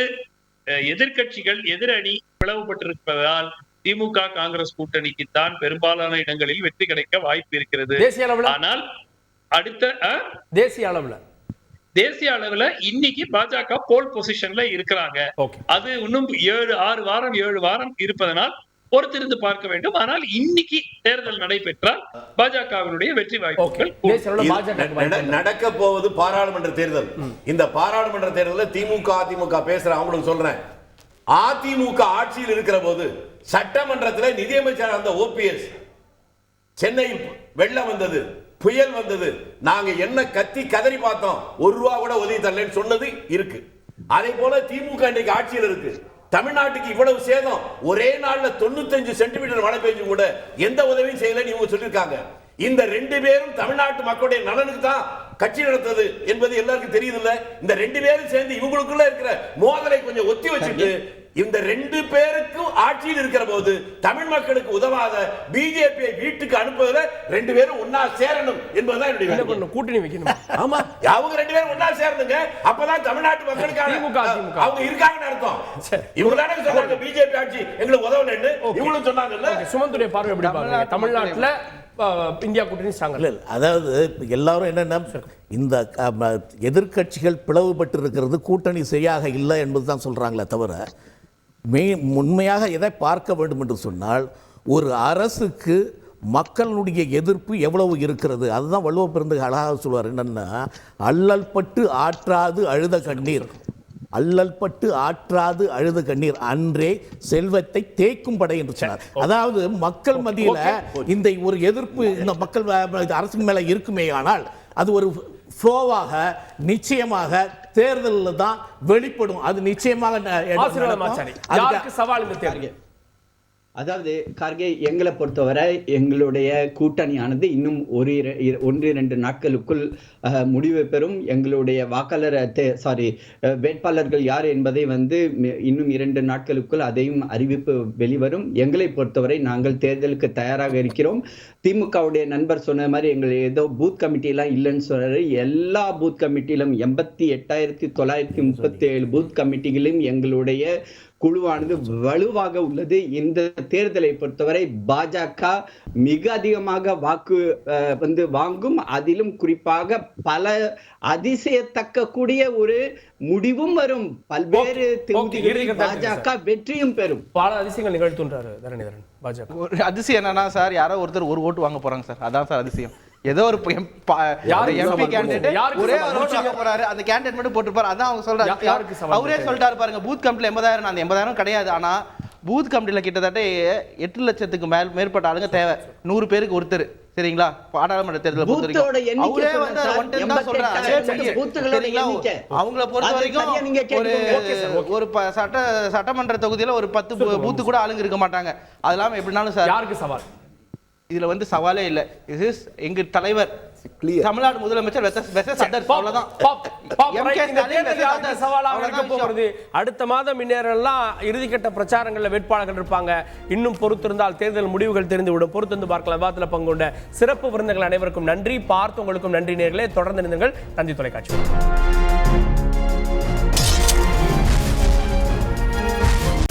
எதிர்கட்சிகள் எதிரணி பிளவுபட்டிருப்பதால் திமுக காங்கிரஸ் கூட்டணிக்கு தான் பெரும்பாலான இடங்களில் வெற்றி கிடைக்க வாய்ப்பு இருக்கிறது. ஆனால் அடுத்த தேசிய அளவுல இன்னைக்கு பாஜக போல் பொசிஷன்ல இருக்கிறாங்க. அது இன்னும் 7 வாரம் இருப்பதனால் பொறுத்திருந்து பார்க்க வேண்டும். ஆனால் இன்னைக்கு தேர்தல் நடைபெற்றால் பாஜகவினுடைய வெற்றி வாய்ப்புகள் நடக்க போவது பாராளுமன்ற தேர்தல். இந்த பாராளுமன்ற தேர்தலில் திமுக அதிமுக பேசுற அவங்களுக்கு சொல்றேன், அதிமுக ஆட்சியில் இருக்கிற போது சட்டமன்றத்தில் நிதியமைச்சர் அந்த ஓபிஎஸ் சென்னையில் வெள்ளம் வந்தது, புயல் வந்தது, நாங்க என்ன கத்தி கதறி பார்த்தோம், ₹1 கூட உதவி தரலன்னு சொன்னது இருக்கு. அதே போல திமுக இன்றைக்கு ஆட்சியில் இருக்கு. தமிழ்நாட்டுக்கு இவ்வளவு சேதம், ஒரே நாள்ல 95 சென்டிமீட்டர் மழை பெய்யும் கூட எந்த உதவியும் செய்யல இவங்க சொல்லிருக்காங்க. இந்த 2 பேரும் தமிழ்நாட்டு மக்களுடைய நலனுக்கு தான் கட்சி நடத்தது என்பது எல்லாருக்கும் தெரியுது இல்ல? இந்த 2 பேரும் சேர்ந்து இவங்களுக்குள்ள இருக்கிற மோதலை கொஞ்சம் ஒத்தி வச்சுட்டு இந்த 2 பேருக்கும் ஆட்சியில் இருக்கிற போது தமிழ் மக்களுக்கு உதவாத பிஜேபியை வீட்டுக்கு அனுப்புவத 2 பேரும் ஒன்னா சேரணும் என்பதுதான் என்னுடைய என்ன வேண்டுகோள். பண்ணணும்? கூட்டணி வைக்கணும். ஆமா, அவங்க 2 பேரும் ஒன்னா சேரணுங்க. அப்பதான் தமிழ்நாட்டு மக்களுக்காக திமுக. அவங்க இருக்காங்கன்னு அர்த்தம். இவங்க தானே சொன்னாங்க பிஜேபி ஆட்சி எங்களுக்கு உதவலன்னு, இவங்களும் சொன்னாங்கல்ல. சுமந்துடைய பார்வை எப்படி பாருங்க? தமிழ்நாட்டுல இந்தியா கூட்டணி ஸ்ட்ராங்கா? இல்லை, அதாவது இப்ப எல்லாரும் என்னென்ன இந்த எதிர்க்கட்சிகள் பிளவுபட்டு இருக்கிறது கூட்டணி சரியாக இல்லை என்பது தான் சொல்கிறாங்களே தவிர உண்மையாக எதை பார்க்க வேண்டும் என்று சொன்னால் ஒரு அரசுக்கு மக்களுடைய எதிர்ப்பு எவ்வளவு இருக்கிறது. அதுதான் வள்ளுவ பெருந்தகை அழகாக சொல்வார். என்னென்னா, அல்லல் பட்டு ஆற்றாது அழுத கண்ணீர், அல்லல் பட்டு ஆற்றாது அழுத கண்ணீர் அன்றே செல்வத்தை தேக்கும் படை என்று சொன்னார். அதாவது மக்கள் மத்தியில இந்த ஒரு எதிர்ப்பு இந்த மக்கள் அரசின் மேல இருக்குமே, ஆனால் அது ஒரு ஃப்ளோவாக நிச்சயமாக தேர்தலில் தான் வெளிப்படும். அது நிச்சயமாக யாருக்கு சவால் இந்த தேர்தல்? அதாவது கார்கே, எங்களை பொறுத்தவரை எங்களுடைய கூட்டணியானது இன்னும் 1-2 நாட்களுக்குள் முடிவு பெறும். எங்களுடைய வாக்காளர் வேட்பாளர்கள் யார் என்பதை இன்னும் 2 நாட்களுக்குள் அதையும் அறிவிப்பு வெளிவரும். எங்களை பொறுத்தவரை நாங்கள் தேர்தலுக்கு தயாராக இருக்கிறோம். திமுகவுடைய நண்பர் சொன்ன மாதிரி எங்கள் ஏதோ பூத் கமிட்டிலாம் இல்லைன்னு சொன்னாரு. எல்லா பூத் கமிட்டியிலும் 88,937 பூத் கமிட்டிகளிலும் எங்களுடைய குழுவானது வலுவாக உள்ளது. இந்த தேர்தலை பொறுத்தவரை பாஜக மிக அதிகமாக வாக்கு வாங்கும். அதிலும் குறிப்பாக பல அதிசயத்தக்க கூடிய ஒரு முடிவும் வரும். பல்வேறு தொகுதிகளில் பாஜக வெற்றியும் பெறும். பல அதிசயங்கள் நிகழ்த்துன்றாரு தரணிதரன். பாஜக ஒரு அதிசயம் என்னன்னா சார், யாரோ ஒருத்தர் ஒரு ஓட்டு வாங்க போறாங்க சார். அதான் சார் அதிசயம். ஏதோ ஒரு எம்பி கேண்டிடேட் ஒரே ஒரு ஓட்டு வாங்க போறாரு, அந்த கேண்டிடேட் மட்டும் போட்டுப்பாரு. அதான் அவங்க சொல்றாரு. அவரே சொல்லிட்டாரு பாருங்க, பூத் கமிட்டில 80,000, அந்த 80,000 கிடையாது. ஆனா பூத் கமிட்டில கிட்டத்தட்ட 8 லட்சத்துக்கு மேற்பட்ட ஆளுங்க தேவை. 100 பேருக்கு ஒருத்தர், சரிங்களா? பாராளுமன்ற தேர்தலை பொறுத்த வரைக்கும் அவங்கள பொறுத்த வரைக்கும் ஒரு சட்டமன்ற தொகுதியில ஒரு 10 பூத்து கூட ஆளுங்க இருக்க மாட்டாங்க. அது இல்லாம எப்படினாலும் சார் யாருக்கு சவால்? இதுல சவாலே இல்ல. இது எங்க தலைவர் தமிழ்நாடு முதலமைச்சர் அடுத்த மாதம் இந்நேரம்லாம் இறுதிக்கட்ட பிரச்சாரங்கள்ல வேட்பாளர்கள் இருப்பாங்க. இன்னும் பொறுத்திருந்தால் தேர்தல் முடிவுகள் தெரிந்துவிடும். பொறுத்திருந்து பார்க்கலாம். விவாதத்தில் பங்கு கொண்ட சிறப்பு விருந்தினர்கள் அனைவருக்கும் நன்றி. பார்த்து உங்களுக்கும் நன்றி நேயர்களே. தொடர்ந்து நிறுங்கள். தந்தி தொலைக்காட்சி.